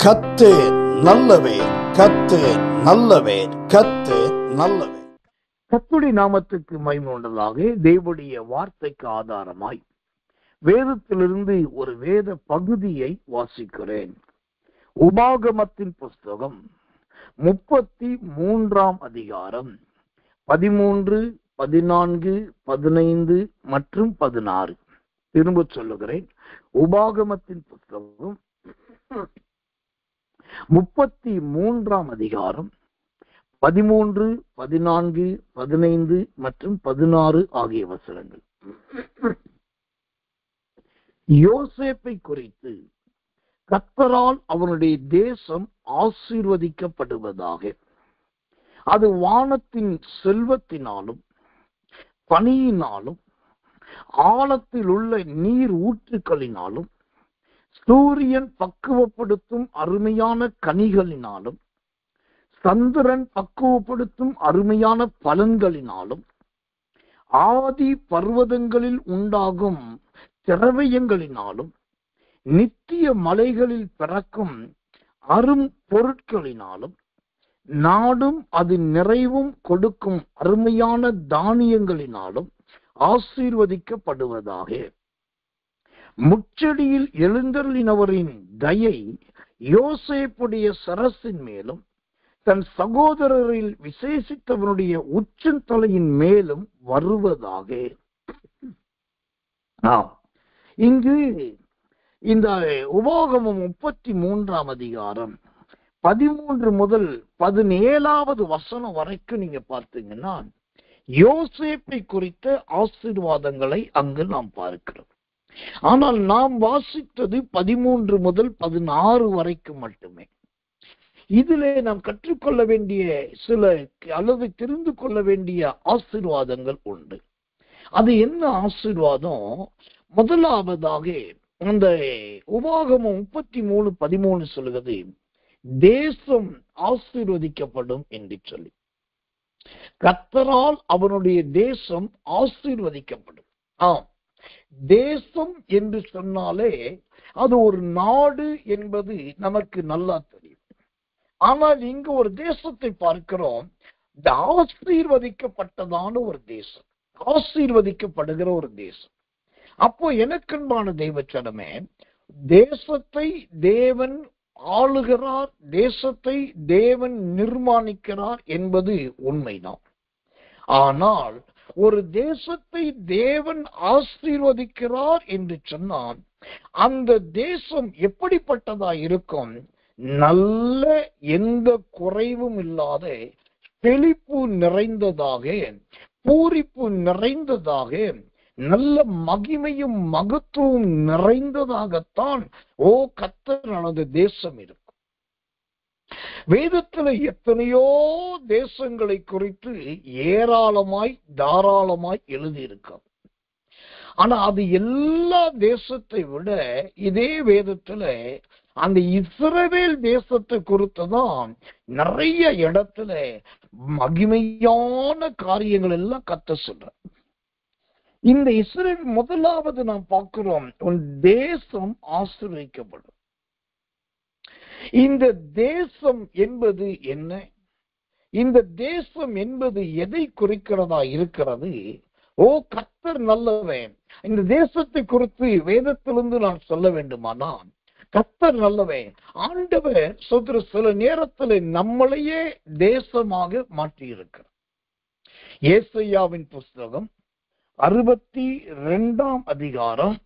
கர்த்தர் நல்லவர், கர்த்தர் நல்லவர், கர்த்தர் நல்லவர். கர்த்தருடைய நாமத்துக்கு மகிமை உண்டதாக. தேவனுடைய வார்த்தைக்கு ஆதாரமாய் வேதத்திலிருந்து ஒரு வேத பகுதியை வாசிக்கிறேன். உபாகமத்தின் புஸ்தகம் 33 அதிகாரம் 13, 14, 15 மற்றும் 16. திரும்ப சொல்லுகிறேன். உபாகமத்தின் புஸ்தகம் 33 அதிகாரம் 13, 14, 15 மற்றும் 16 ஆகிய வசனங்கள். யோசேப்பை குறித்து கர்த்தரால் அவனுடைய தேசம் ஆசீர்வதிக்கப்படுவதாக, அது வானத்தின் செல்வத்தினாலும் பனியினாலும் ஆழத்தில் உள்ள நீர் ஊற்றுக்களினாலும் சூரியன் பக்குவப்படுத்தும் அருமையான கனிகளினாலும் சந்திரன் பக்குவப்படுத்தும் அருமையான பலன்களினாலும் ஆதி பர்வதங்களில் உண்டாகும் திரவியங்களினாலும் நித்திய மலைகளில் பிறக்கும் அரும் பொருட்களினாலும் நாடும் அது நிறைவும் கொடுக்கும் அருமையான தானியங்களினாலும் ஆசீர்வதிக்கப்படுவதாக. முச்செடியில் எழுந்தருளினவரின் தயை யோசேப்புடைய சரசின் மேலும் தன் சகோதரரில் விசேஷித்தவனுடைய உச்சந்தலையின் மேலும் வருவதாக. இங்கு இந்த உபாகமம் 33 அதிகாரம் 13 முதல் 17 வசனம் வரைக்கும் நீங்க பார்த்தீங்கன்னா யோசேப்பை குறித்த ஆசீர்வாதங்களை அங்கு நாம் பார்க்கிறோம். ஆனால் நாம் வாசித்தது 13 முதல் 16 வரைக்கும் மட்டுமே. இதிலே நாம் கற்றுக்கொள்ள வேண்டிய சில அல்லது தெரிந்து கொள்ள வேண்டிய ஆசீர்வாதங்கள் உண்டு. அது என்ன ஆசீர்வாதம்? முதலாவதாக அந்த உபாகமம் 33:13 சொல்லுகிறது, தேசம் ஆசீர்வதிக்கப்படும் என்று சொல்லி. கர்த்தரால் அவனுடைய தேசம் ஆசீர்வதிக்கப்படும். தேசம் என்று சொன்னாலே அது ஒரு நாடு என்பது நமக்கு நல்லா தெரியும். ஆனால் இங்கு ஒரு தேசத்தை பார்க்கிறோம், ஆசீர்வதிக்கப்பட்டதான ஒரு தேசம், ஆசீர்வதிக்கப்படுகிற ஒரு தேசம். அப்போ எனக்கன்பான தெய்வச்சனமே, தேசத்தை தேவன் ஆளுகிறார், தேசத்தை தேவன் நிர்மாணிக்கிறார் என்பது உண்மைதான். ஆனால் ஒரு தேசத்தை தேவன் ஆசீர்வதிக்கிறார் என்று சொன்னால் அந்த தேசம் எப்படிப்பட்டதா இருக்கும்? நல்ல எந்த குறைவும் இல்லாத செழிப்பு நிறைந்ததாக, பூரிப்பு நிறைந்ததாக, நல்ல மகிமையும் மகத்துவம் நிறைந்ததாகத்தான் கர்த்தரானது தேசம் இருக்கும். வேதத்துல எத்தனையோ தேசங்களை குறித்து ஏராளமாய் தாராளமாய் எழுதியிருக்கும். ஆனா அது எல்லா தேசத்தை விட இதே வேதத்துல அந்த இஸ்ரவேல் தேசத்தை குறித்துதான் நிறைய இடத்துல மகிமையான காரியங்கள் எல்லாம் கர்த்தர் சொல்ற. இந்த இஸ்ரவேல் முதலாவது நாம் பார்க்கிறோம், உன் தேசம் ஆசீர்வதிக்கப்படும். இந்த தேசம் என்பது என்ன? இந்த தேசம் என்பது எதை குறிக்கிறதா இருக்கிறது? கர்த்தர் நல்லவன். இந்த தேசத்தை குறித்து வேதத்திலிருந்து நான் சொல்ல வேண்டுமானால் கர்த்தர் நல்லவன். ஆண்டவர் சொல்ற சில நேரத்தில் நம்மளையே தேசமாக மாற்றி இருக்கிறார். ஏசாயாவின் புஸ்தகம் 62 அதிகாரம்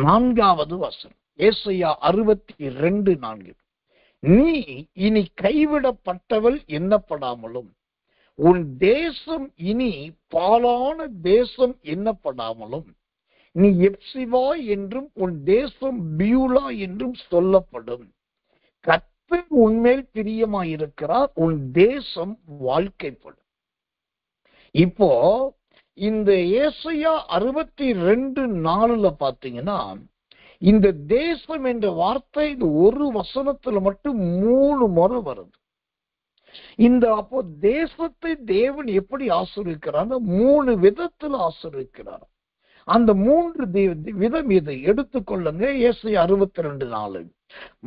4 வசனம். ஏசாயா 62:4. நீ இனி கைவிடப்பட்டவள் எண்ணப்படாமலும் உன் தேசம் இனி பாலான தேசம் எண்ணப்படாமலும் நீ எப்சிவா என்றும் உன் தேசம் பியூலா என்றும் சொல்லப்படும். கர்த்தர் உன்மேல் பிரியமாயிருக்கிறார், உன் தேசம் வாழ்க்கைப்படும். இப்போ இந்த ஏசாயா 62:4 பாத்தீங்கன்னா இந்த தேசம் என்ற வார்த்தை இந்த ஒரு வசனத்துல மட்டும் 3 முறை வருது. அப்போ தேசத்தை தேவன் எப்படி ஆசீர்வதிக்கிறார்? 3 விதத்துல ஆசீர்வதிக்கிறார். அந்த 3 விதம் இது எடுத்துக்கொள்ளுங்க. ஏசாயா 62:4.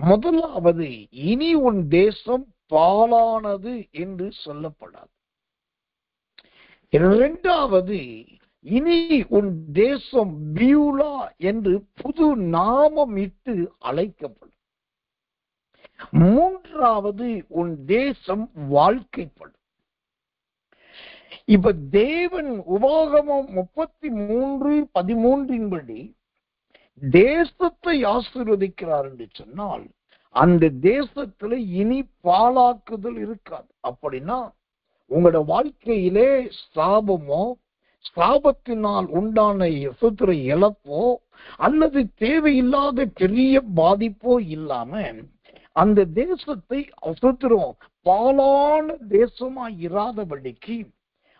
முதலாவது, இனி உன் தேசம் பாழானது என்று சொல்லப்படாது. இரண்டாவது, இனி உன் தேசம் பியூலா என்று புது நாமம் இட்டு அழைக்கப்படும். மூன்றாவது, உன் தேசம் வாழ்க்கைப்படும். இப்ப தேவன் உபாகமம் 33:13 படி தேசத்தை ஆசீர்வதிக்கிறார் என்று சொன்னால், அந்த தேசத்துல இனி பாழாக்குதல் இருக்காது. அப்படின்னா உங்களோட வாழ்க்கையிலே சாபமோ, சாபத்தினால் உண்டான சுத்திர இழப்போ அல்லது தேவையில்லாத பெரிய பாதிப்போ இல்லாம அந்த தேசத்தை சுத்திரம் பாழான தேசமாய் இராதபடிக்கு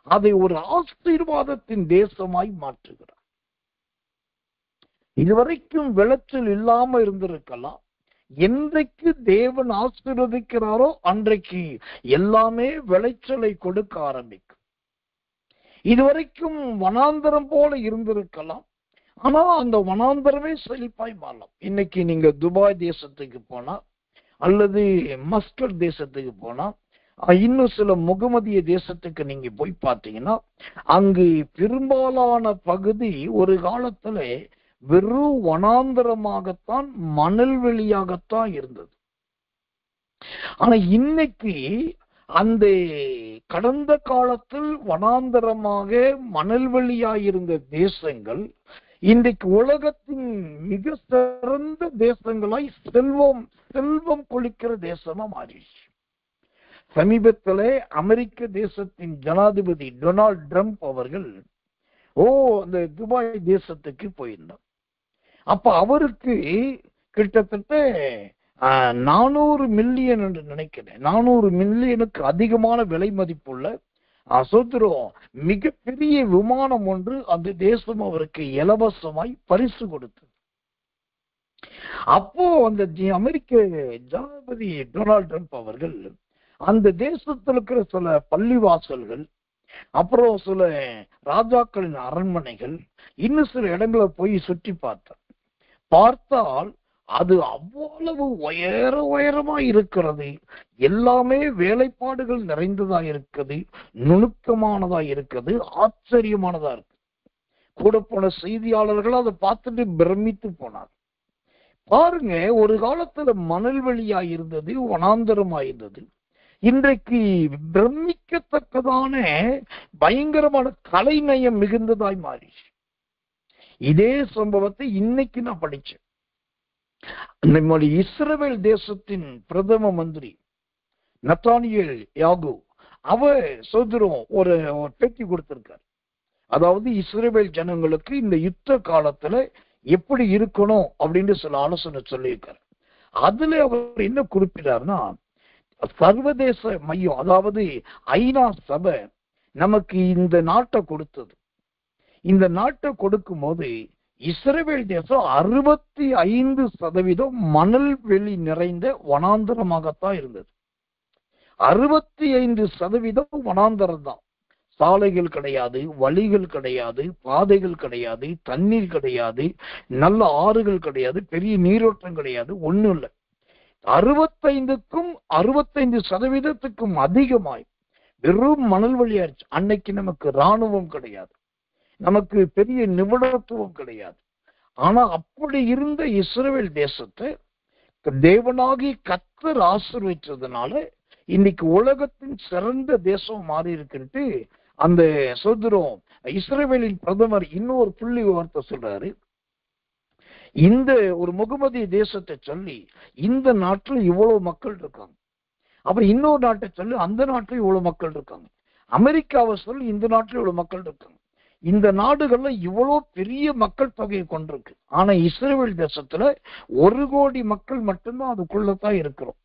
அதை ஒரு ஆசீர்வாதத்தின் தேசமாய் மாற்றுகிறார். இதுவரைக்கும் விளைச்சல் இல்லாம இருந்திருக்கலாம். என்றைக்கு தேவன் ஆசீர்வதிக்கிறாரோ அன்றைக்கு எல்லாமே விளைச்சலை கொடுக்க ஆரம்பிக்கும். இதுவரைக்கும் வனாந்தரம் போல இருந்திருக்கலாம், ஆனா அந்த வனாந்தரமே செழிப்பாய் மாறலாம். இன்னைக்கு நீங்க துபாய் தேசத்துக்கு போனா அல்லது மஸ்கட் தேசத்துக்கு போனா, இன்னும் சில முகமதிய தேசத்துக்கு நீங்க போய் பார்த்தீங்கன்னா, அங்கு பெரும்பாலான பகுதி ஒரு காலத்துல வெறும் வனாந்தரமாகத்தான், மணல் வெளியாகத்தான் இருந்தது. ஆனா இன்னைக்கு அந்த கடந்த காலத்தில் வனாந்தரமாக மணல் வெளியாயிருந்த தேசங்கள் இன்றைக்கு உலகத்தின் மிக சிறந்த தேசங்களாய் செல்வம் கொளிக்கிற தேசமா மாறிடுச்சு. சமீபத்திலே அமெரிக்க தேசத்தின் ஜனாதிபதி டொனால்ட் ட்ரம்ப் அவர்கள் அந்த துபாய் தேசத்துக்கு போயிருந்தார். அப்ப அவருக்கு கிட்டத்தட்ட 400 மில்லியன் என்று நினைக்கிறேன், 400 மில்லியனுக்கு அதிகமான விலை மதிப்புள்ள மிகப்பெரிய விமானம் ஒன்று அந்த தேசம் அவருக்கு இலவசமாய் பரிசு கொடுத்தது. அப்போ அந்த அமெரிக்க ஜனாதிபதி டொனால்ட் ட்ரம்ப் அவர்கள் அந்த தேசத்தில் இருக்கிற சில பள்ளிவாசல்கள், அப்புறம் சில ராஜாக்களின் அரண்மனைகள், இன்னும் சில இடங்களை போய் சுற்றி பார்த்தால் அது அவ்வளவு உயரமா இருக்கிறது. எல்லாமே வேலைப்பாடுகள் நிறைந்ததா இருக்குது, நுணுக்கமானதா இருக்குது, ஆச்சரியமானதா இருக்கு. கூட போன செய்தியாளர்கள் அதை பார்த்துட்டு பிரமித்து போனார். பாருங்க, ஒரு காலத்துல மணல் வெளியா இருந்தது, வனாந்தரமாயிருந்தது. இன்றைக்கு பிரமிக்கத்தக்கதான பயங்கரமான கலைநயம் மிகுந்ததாய் மாறிச்சு. இதே சம்பவத்தை இன்னைக்கு நான் படிச்சேன். நம்முடைய இஸ்ரவேல் தேசத்தின் பிரதம மந்திரி நத்தானியேல் யாகு அவர் ஒரு பேட்டி கொடுத்திருக்கார். அதாவது இஸ்ரவேல் ஜனங்களுக்கு இந்த யுத்த காலத்துல எப்படி இருக்கணும் அப்படின்னு சில ஆலோசனை சொல்லியிருக்காரு. அதுல அவர் என்ன குறிப்பிட்டார்னா, சர்வதேச மையம், அதாவது ஐநா சபை நமக்கு இந்த நாட்டை கொடுத்தது. இந்த நாட்டை கொடுக்கும் போது இஸ்ரவேல் தேசம் 65% மணல் வெளி நிறைந்த வனாந்தரமாகத்தான் இருந்தது. 65% வனாந்தரம் தான். சாலைகள் கிடையாது, வழிகள் கிடையாது, பாதைகள் கிடையாது, தண்ணீர் கிடையாது, நல்ல ஆறுகள் கிடையாது, பெரிய நீரோட்டம் கிடையாது, ஒண்ணும் இல்லை. 65% அதிகமாய் வெறும் மணல் வழியாச்சு. அன்னைக்கு நமக்கு இராணுவம் கிடையாது, நமக்கு பெரிய நிபுணத்துவம் கிடையாது. ஆனா அப்படி இருந்த இஸ்ரவேல் தேசத்தை தேவனாகி கர்த்தர் ஆசீர்வதிச்சதுனால இன்னைக்கு உலகத்தின் சிறந்த தேசம் மாறி இருக்குன்ட்டு அந்த இஸ்ரவேலின் பிரதமர் இன்னொரு புள்ளி வார்த்தை சொல்றாரு. இந்த ஒரு முகமதிய தேசத்தை சொல்லி இந்த நாட்டில் இவ்வளவு மக்கள் இருக்காங்க, அப்புறம் இன்னொரு நாட்டை சொல்லி அந்த நாட்டில் இவ்வளவு மக்கள் இருக்காங்க, அமெரிக்காவை சொல்லி இந்த நாட்டில் இவ்வளவு மக்கள் இருக்காங்க. இந்த நாடுகள்ல இவ்வளவு பெரிய மக்கள் தொகையை கொண்டிருக்கு. ஆனா இஸ்ரவேல் தேசத்துல 1 கோடி மக்கள் மட்டும்தான் அதுக்குள்ளதான் இருக்கிறோம்.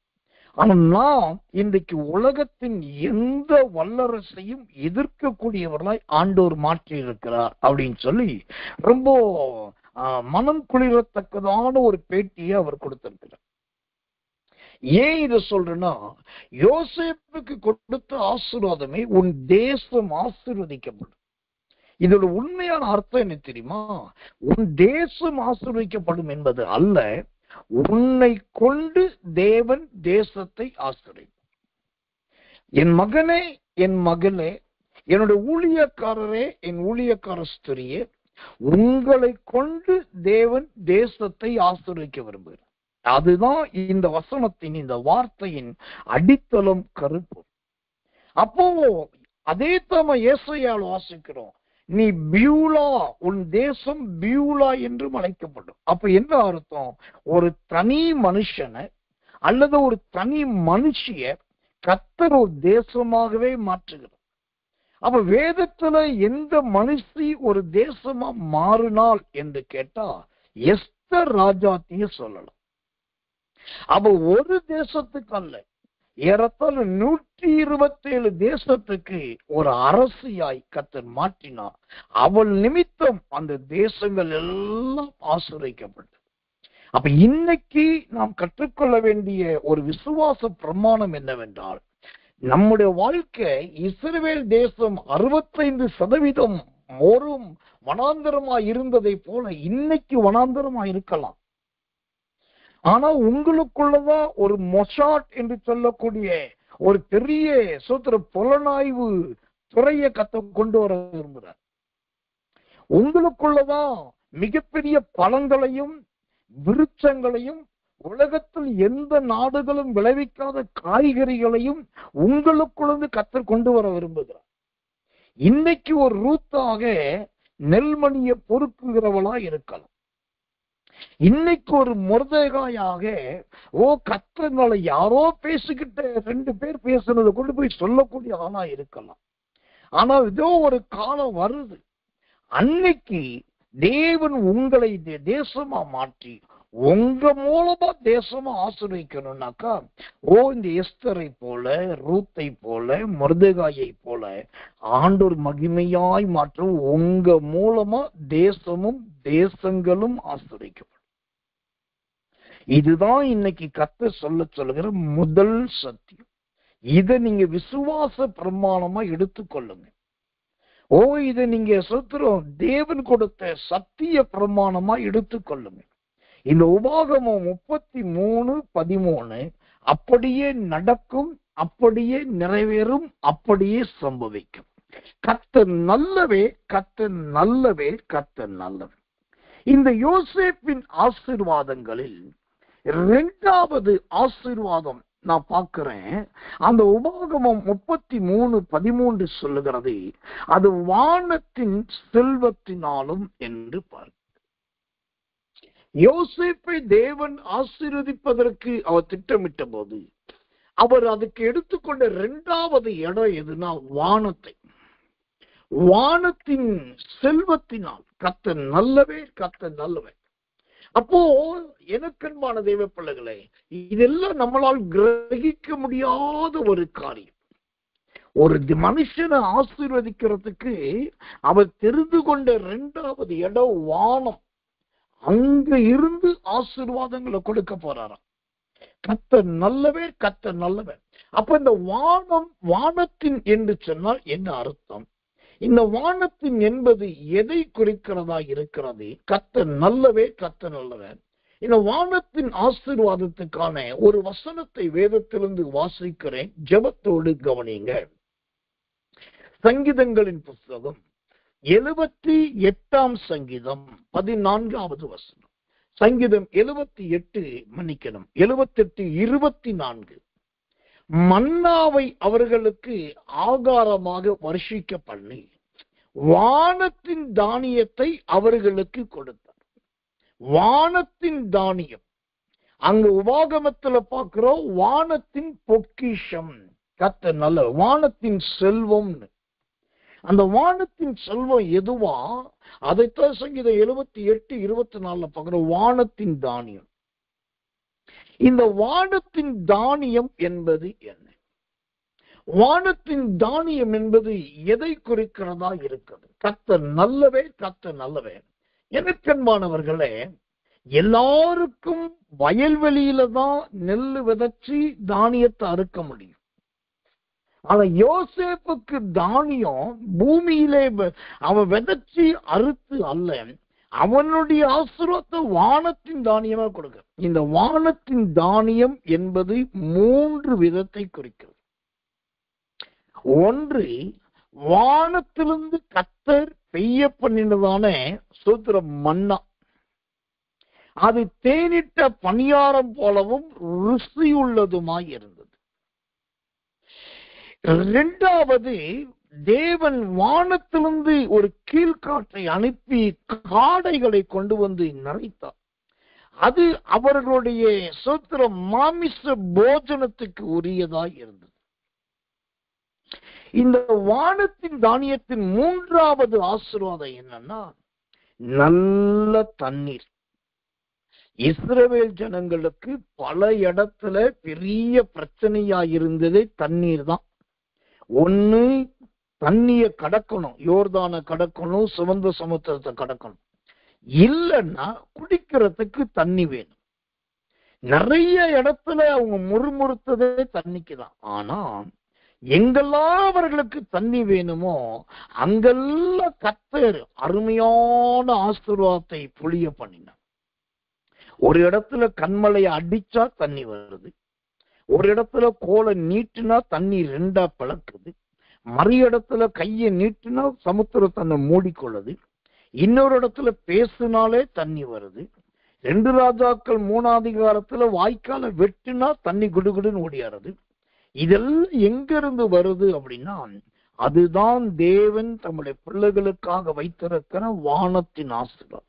ஆனா நாம் இன்றைக்கு உலகத்தின் எந்த வல்லரசையும் எதிர்க்கக்கூடியவர்களாய் ஆண்டவர் மாற்றி இருக்கிறார் அப்படின்னு சொல்லி ரொம்ப மனம் குளிரத்தக்கதான ஒரு பேட்டியை அவர் கொடுத்திருக்கிறார். ஏன் இதை சொல்றேன்னா, யோசேப்புக்கு கொடுத்த ஆசீர்வாதமே உன் தேசம் ஆசீர்வதிக்கப்படும். இதோட உண்மையான அர்த்தம் என்ன தெரியுமா? உன் தேசம் ஆசீர்வதிக்கப்படும் என்பது அல்ல, உன்னை கொண்டு தேவன் தேசத்தை ஆசிரிப்பார். என் மகனே, என் மகளே, என்னுடைய ஊழியக்காரரே, என் ஊழியக்கார ஸ்திரியே, உங்களை கொண்டு தேவன் தேசத்தை ஆசீர்வதிக்க விரும்புகிறார். அதுதான் இந்த வசனத்தின், இந்த வார்த்தையின் அடித்தளம், கருப்பு. அப்போ அதே தாம ஏசாயால் வாசிக்கிறோம், நீ பியூலா, உன் தேசம் பியூலா என்று அழைக்கப்படும். அப்ப என்ன அர்த்தம்? ஒரு தனி மனுஷனை அல்லது ஒரு தனி மனுஷிய கர்த்தர் ஒரு தேசமாகவே மாற்றுகிறார். அப்ப வேதத்துல எந்த மனுஷி ஒரு தேசமா மாறினாள் என்று கேட்டா எஸ்தர் ராஜாத்திய சொல்லலாம். அப்ப ஒரு தேசத்துக்கு அல்ல, ஏறத்தாழ 127 தேசத்துக்கு ஒரு அரசியாய் கர்த்தர் மாற்றினார். அவள் நிமித்தம் அந்த தேசங்கள் எல்லாம் ஆசீர்வதிக்கப்பட்டது. அப்ப இன்னைக்கு நாம் கற்றுக்கொள்ள வேண்டிய ஒரு விசுவாச பிரமாணம் என்னவென்றால், நம்முடைய வாழ்க்கை இஸ்ரவேல் தேசம் 65% ஒரு வனாந்தரமா இருந்ததை போல இன்னைக்கு வனாந்தரமா இருக்கலாம். ஆனா உங்களுக்குள்ளதான் ஒரு மொசாட் என்று சொல்லக்கூடிய ஒரு பெரிய சூத்திர புலனாய்வு துறையை கொண்டு வர விரும்புகிறார். உங்களுக்குள்ளதான் மிகப்பெரிய பழங்களையும் விருட்சங்களையும் உலகத்தில் எந்த நாடுகளும் விளைவிக்காத காய்கறிகளையும் உங்களுக்குள்ள கர்த்தர் கொண்டு வர விரும்புகிறார். இன்னைக்கு ஒரு ரூத்தாக நெல்மணியை பொறுக்குகிறவளா இருக்கலாம். இன்னைக்கு ஒரு மொர்தெகாயாக கர்த்தர்களை யாரோ பேசிக்கிட்ட 2 பேர் பேசுனதை கொண்டு போய் சொல்லக்கூடிய ஆளா இருக்கலாம். ஆனா இதோ ஒரு காலம் வருது, அன்னைக்கு தேவன் உங்களை தேசமா மாற்றி உங்க மூலமா தேசமா ஆசீர்வதிக்கணும்னாக்கா இந்த எஸ்தரை போல, ரூத்தை போல, மொர்தெகாயை போல ஆண்டவர் மகிமையாய் மாற்றும். உங்க மூலமா தேசமும் தேசங்களும் ஆசீர்வதிக்கப்படும். இதுதான் இன்னைக்கு கர்த்தர் சொல்லுகிற முதல் சத்தியம். இதை நீங்க விசுவாச பிரமாணமா எடுத்துக்கொள்ளுங்க. இதை நீங்க சொல்றோம் தேவன் கொடுத்த சத்திய பிரமாணமா எடுத்துக்கொள்ளுங்க. இந்த உபாகமம் 33:13 அப்படியே நடக்கும், அப்படியே நிறைவேறும், அப்படியே சம்பவிக்கும். கர்த்தர் நல்லவே, கர்த்தர் நல்லவே, கர்த்தர் நல்லவே. இந்த யோசேப்பின் ஆசீர்வாதங்களில் 2வது ஆசீர்வாதம் நான் பார்க்கிறேன். அந்த உபாகமம் 33:13 சொல்லுகிறது, அது வானத்தின் செல்வத்தினாலும் என்று பார்க்க. யோசேப்பை தேவன் ஆசீர்வதிப்பதற்கு அவர் திட்டமிட்ட போது அவர் அதுக்கு எடுத்துக்கொண்ட 2வது இடம் எதுனா வானத்தை. வானத்தின் செல்வத்தினால் கர்த்தர் நல்லவே, கர்த்தர் நல்லவே. அப்போ எனக்கன்பான தெய்வ பிள்ளைகளே, இதெல்லாம் நம்மளால் கிரகிக்க முடியாத ஒரு காரியம். ஒரு மனுஷனை ஆசீர்வதிக்கிறதுக்கு அவர் தெரிந்து கொண்ட 2வது இடம் வானம். அங்க இருந்து ஆசீர்வாதங்களை கொடுக்க போறாராம். கர்த்தர் நல்லவே, கர்த்தர் நல்லவே. அப்ப இந்த வானத்தின் என்று சொன்னால் என்ன அர்த்தம்? இந்த வானத்தின் என்பது எதை குறிக்கிறதா இருக்கிறது? கர்த்தர் நல்லவே, கர்த்தர் நல்லவே. இந்த வானத்தின் ஆசீர்வாதத்துக்கான ஒரு வசனத்தை வேதத்திலிருந்து வாசிக்கிறேன், ஜெபத்தோடு கவனிங்க. சங்கீதங்களின் புஸ்தகம் 78 சங்கீதம் 14வது வசனம். சங்கீதம் 78:24. மன்னாவை அவர்களுக்கு ஆகாரமாக வருஷிக்க பண்ணி வானத்தின் தானியத்தை அவர்களுக்கு கொடுத்தார். வானத்தின் தானியம் அங்க உபாகமத்துல பார்க்கிறோம், வானத்தின் பொக்கிஷம். கர்த்தர் நல்ல வானத்தின் செல்வம். அந்த வானத்தின் செல்வம் எதுவா? அதைத்தான் சங்கீதம் 78:24 பார்க்கிறோம், வானத்தின் தானியம். இந்த வானத்தின் தானியம் என்பது என்ன? வானத்தின் தானியம் என்பது எதை குறிக்கிறதா இருக்கிறது? கர்த்தர் நல்லவே, கர்த்தர் நல்லவே. எனக்கன்பானவர்களே, எல்லாருக்கும் வயல்வெளியில தான் நெல் விதைச்சி தானியத்தை அறுக்க முடியும். ஆனா யோசேப்புக்கு தானியம் பூமியிலே அவன் விதைச்சி அறுத்து அல்ல, அவனுடைய ஆசீர்வாதத்தை வானத்தின் தானியமா கொடுக்க. இந்த வானத்தின் தானியம் என்பது 3 விதத்தை குறிக்கிறது. ஒன்று, வானத்திலிருந்து கர்த்தர் பெய்ய பண்ணினதான சூத்திர மன்னா, அது தேனிட்ட பணியாரம் போலவும் ருசியுள்ளதுமாய் இருந்தது. 2வது, தேவன் வானத்திலிருந்து ஒரு கீழ்காற்றை அனுப்பி காடைகளை கொண்டு வந்து நிறைத்தார். அது அவர்களுடைய சூத்திர மாமிச போஜனத்துக்கு உரியதாய் இருந்தது. இந்த வானத்தின் தானியத்தின் 3வது ஆசீர்வாதம் என்னன்னா, நல்ல தண்ணீர். இஸ்ரவேல் ஜனங்களுக்கு பல இடத்துல பெரிய பிரச்சனையா இருந்ததே தண்ணீர் தான். ஒண்ணு, தண்ணிய கடக்கணும், யோர்தானை கடக்கணும், சிவந்த சமுத்திரத்தை கடக்கணும். இல்லைன்னா குடிக்கிறதுக்கு தண்ணி வேணும். நிறைய இடத்துல அவங்க முறுமுறுத்ததே தண்ணிக்கு தான். ஆனா எங்கெல்லாம் அவர்களுக்கு தண்ணி வேணுமோ அங்கெல்லாம் கர்த்தர் அருமையான ஆசீர்வாதத்தை பொழிய பண்ணினார். ஒரு இடத்துல கண்மலையை அடிச்சா தண்ணி வருது, ஒரு இடத்துல கோலை நீட்டினா தண்ணி 2ஆ பிளக்குது, மறு இடத்துல கையை நீட்டினா சமுத்திரம் தன்னை மூடிக்கொள்ளுது, இன்னொரு இடத்துல பேசினாலே தண்ணி வருது. 2 ராஜாக்கள் 3ஆம் அதிகாரத்துல வாய்க்கால வெட்டினா தண்ணி குடுகுடுன்னு ஓடியாருது. இதெல்லாம் எங்க இருந்து வருது அப்படின்னா, அதுதான் தேவன் தம்முடைய பிள்ளைகளுக்காக வைத்திருக்கிற வானத்தின் ஆசீர்வாதம்.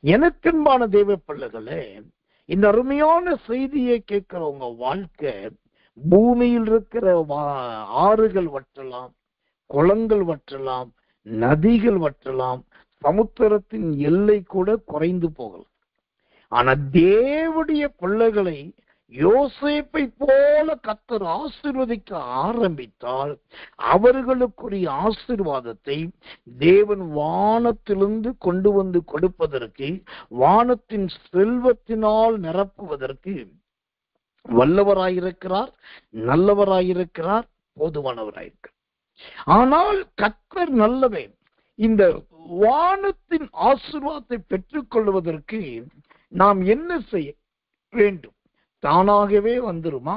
எனக்கன்பான தேவ பிள்ளைகளே, இந்த அருமையான செய்தியை கேட்கிறவங்க வாழ்க்கை பூமியில் இருக்கிற ஆறுகள் வற்றலாம், குளங்கள் வற்றலாம், நதிகள் வற்றலாம், சமுத்திரத்தின் எல்லை கூட குறைந்து போகலாம். ஆனா தேவனுடைய பிள்ளைகளை யோசேப்பை போல கர்த்தர் ஆசீர்வதிக்க ஆரம்பித்தால் அவர்களுக்குரிய ஆசீர்வாதத்தை தேவன் வானத்திலிருந்து கொண்டு வந்து கொடுப்பதற்கு, வானத்தின் செல்வத்தினால் நிரப்புவதற்கு வல்லவராயிருக்கிறார், நல்லவராயிருக்கிறார், போதுமானவராயிருக்கிறார். ஆனால் கர்த்தர் நல்லவே. இந்த வானத்தின் ஆசீர்வாதத்தை பெற்றுக் கொள்வதற்கு நாம் என்ன செய்ய வேண்டும்? தானாகவே வந்துருமா?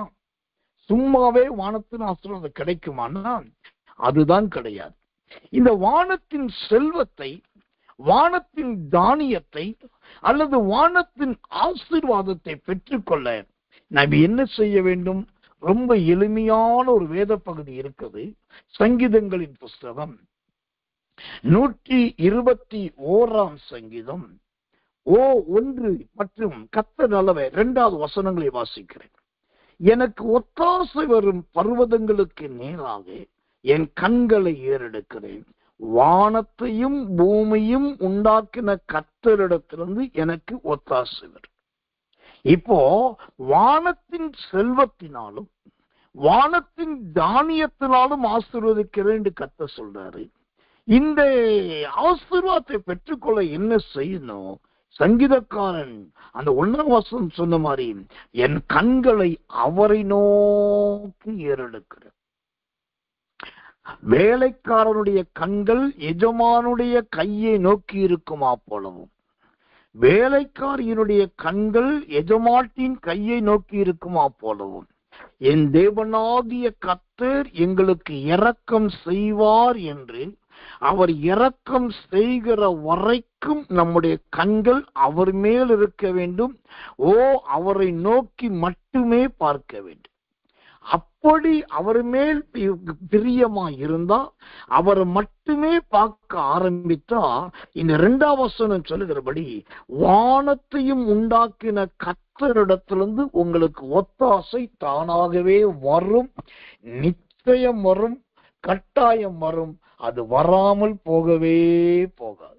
சும்மாவே வானத்தின் ஆசீர்வாதம் கிடைக்குமானா அதுதான் கிடையாது. இந்த வானத்தின் செல்வத்தை, வானத்தின் தானியத்தை அல்லது வானத்தின் ஆசீர்வாதத்தை பெற்றுக்கொள்ள நாம் என்ன செய்ய வேண்டும்? ரொம்ப எளிமையான ஒரு வேத பகுதி இருக்குது. சங்கீதங்களின் புஸ்தகம் 121 சங்கீதம் 1 மற்றும் கர்த்தர் நல்லவர் 2வது வசனங்களை வாசிக்கிறேன். எனக்கு ஒத்தாசை வரும் பர்வதங்களுக்கு நேராக என் கண்களை ஏறெடுக்கிறேன். வானத்தையும் பூமியும் உண்டாக்கின கர்த்தரிடத்திலிருந்து எனக்கு ஒத்தாசை வரும். இப்போ வானத்தின் செல்வத்தினாலும் வானத்தின் தானியத்தினாலும் ஆசீர்வதிக்கிறேன் என்று கர்த்தர் சொல்றாரு. இந்த ஆசீர்வாதத்தை பெற்றுக்கொள்ள என்ன செய்யணும்? சங்கீதக்காரன் அந்த 1ஆம் வசனம் சொன்ன மாதிரி, என் கண்களை அவரை நோக்கி ஏறெடுக்கிற. வேலைக்காரனுடைய கண்கள் எஜமானுடைய கையை நோக்கி இருக்குமா போலவும், வேலைக்காரியினுடைய கண்கள் எஜமாட்டின் கையை நோக்கி இருக்குமா போலவும் என் தேவனாகிய கர்த்தர் எங்களுக்கு இரக்கம் செய்வார் என்று அவர் இரக்கம் செய்கிற வரைக்கும் நம்முடைய கண்கள் அவர் மேல் இருக்க வேண்டும். அவரை நோக்கி மட்டுமே பார்க்க வேண்டும். அப்படி அவர் மேல் பிரியமா இருந்தா, அவரை மட்டுமே பார்க்க ஆரம்பித்தா, இந்த 2ஆம் வசனம் சொல்லுகிறபடி வானத்தையும் உண்டாக்கின கர்த்தரிடத்திலிருந்து உங்களுக்கு ஒத்தாசை தானாகவே வரும், நிச்சயம் வரும், கட்டாயம் வரும். அது வராமல் போகவே போகாது.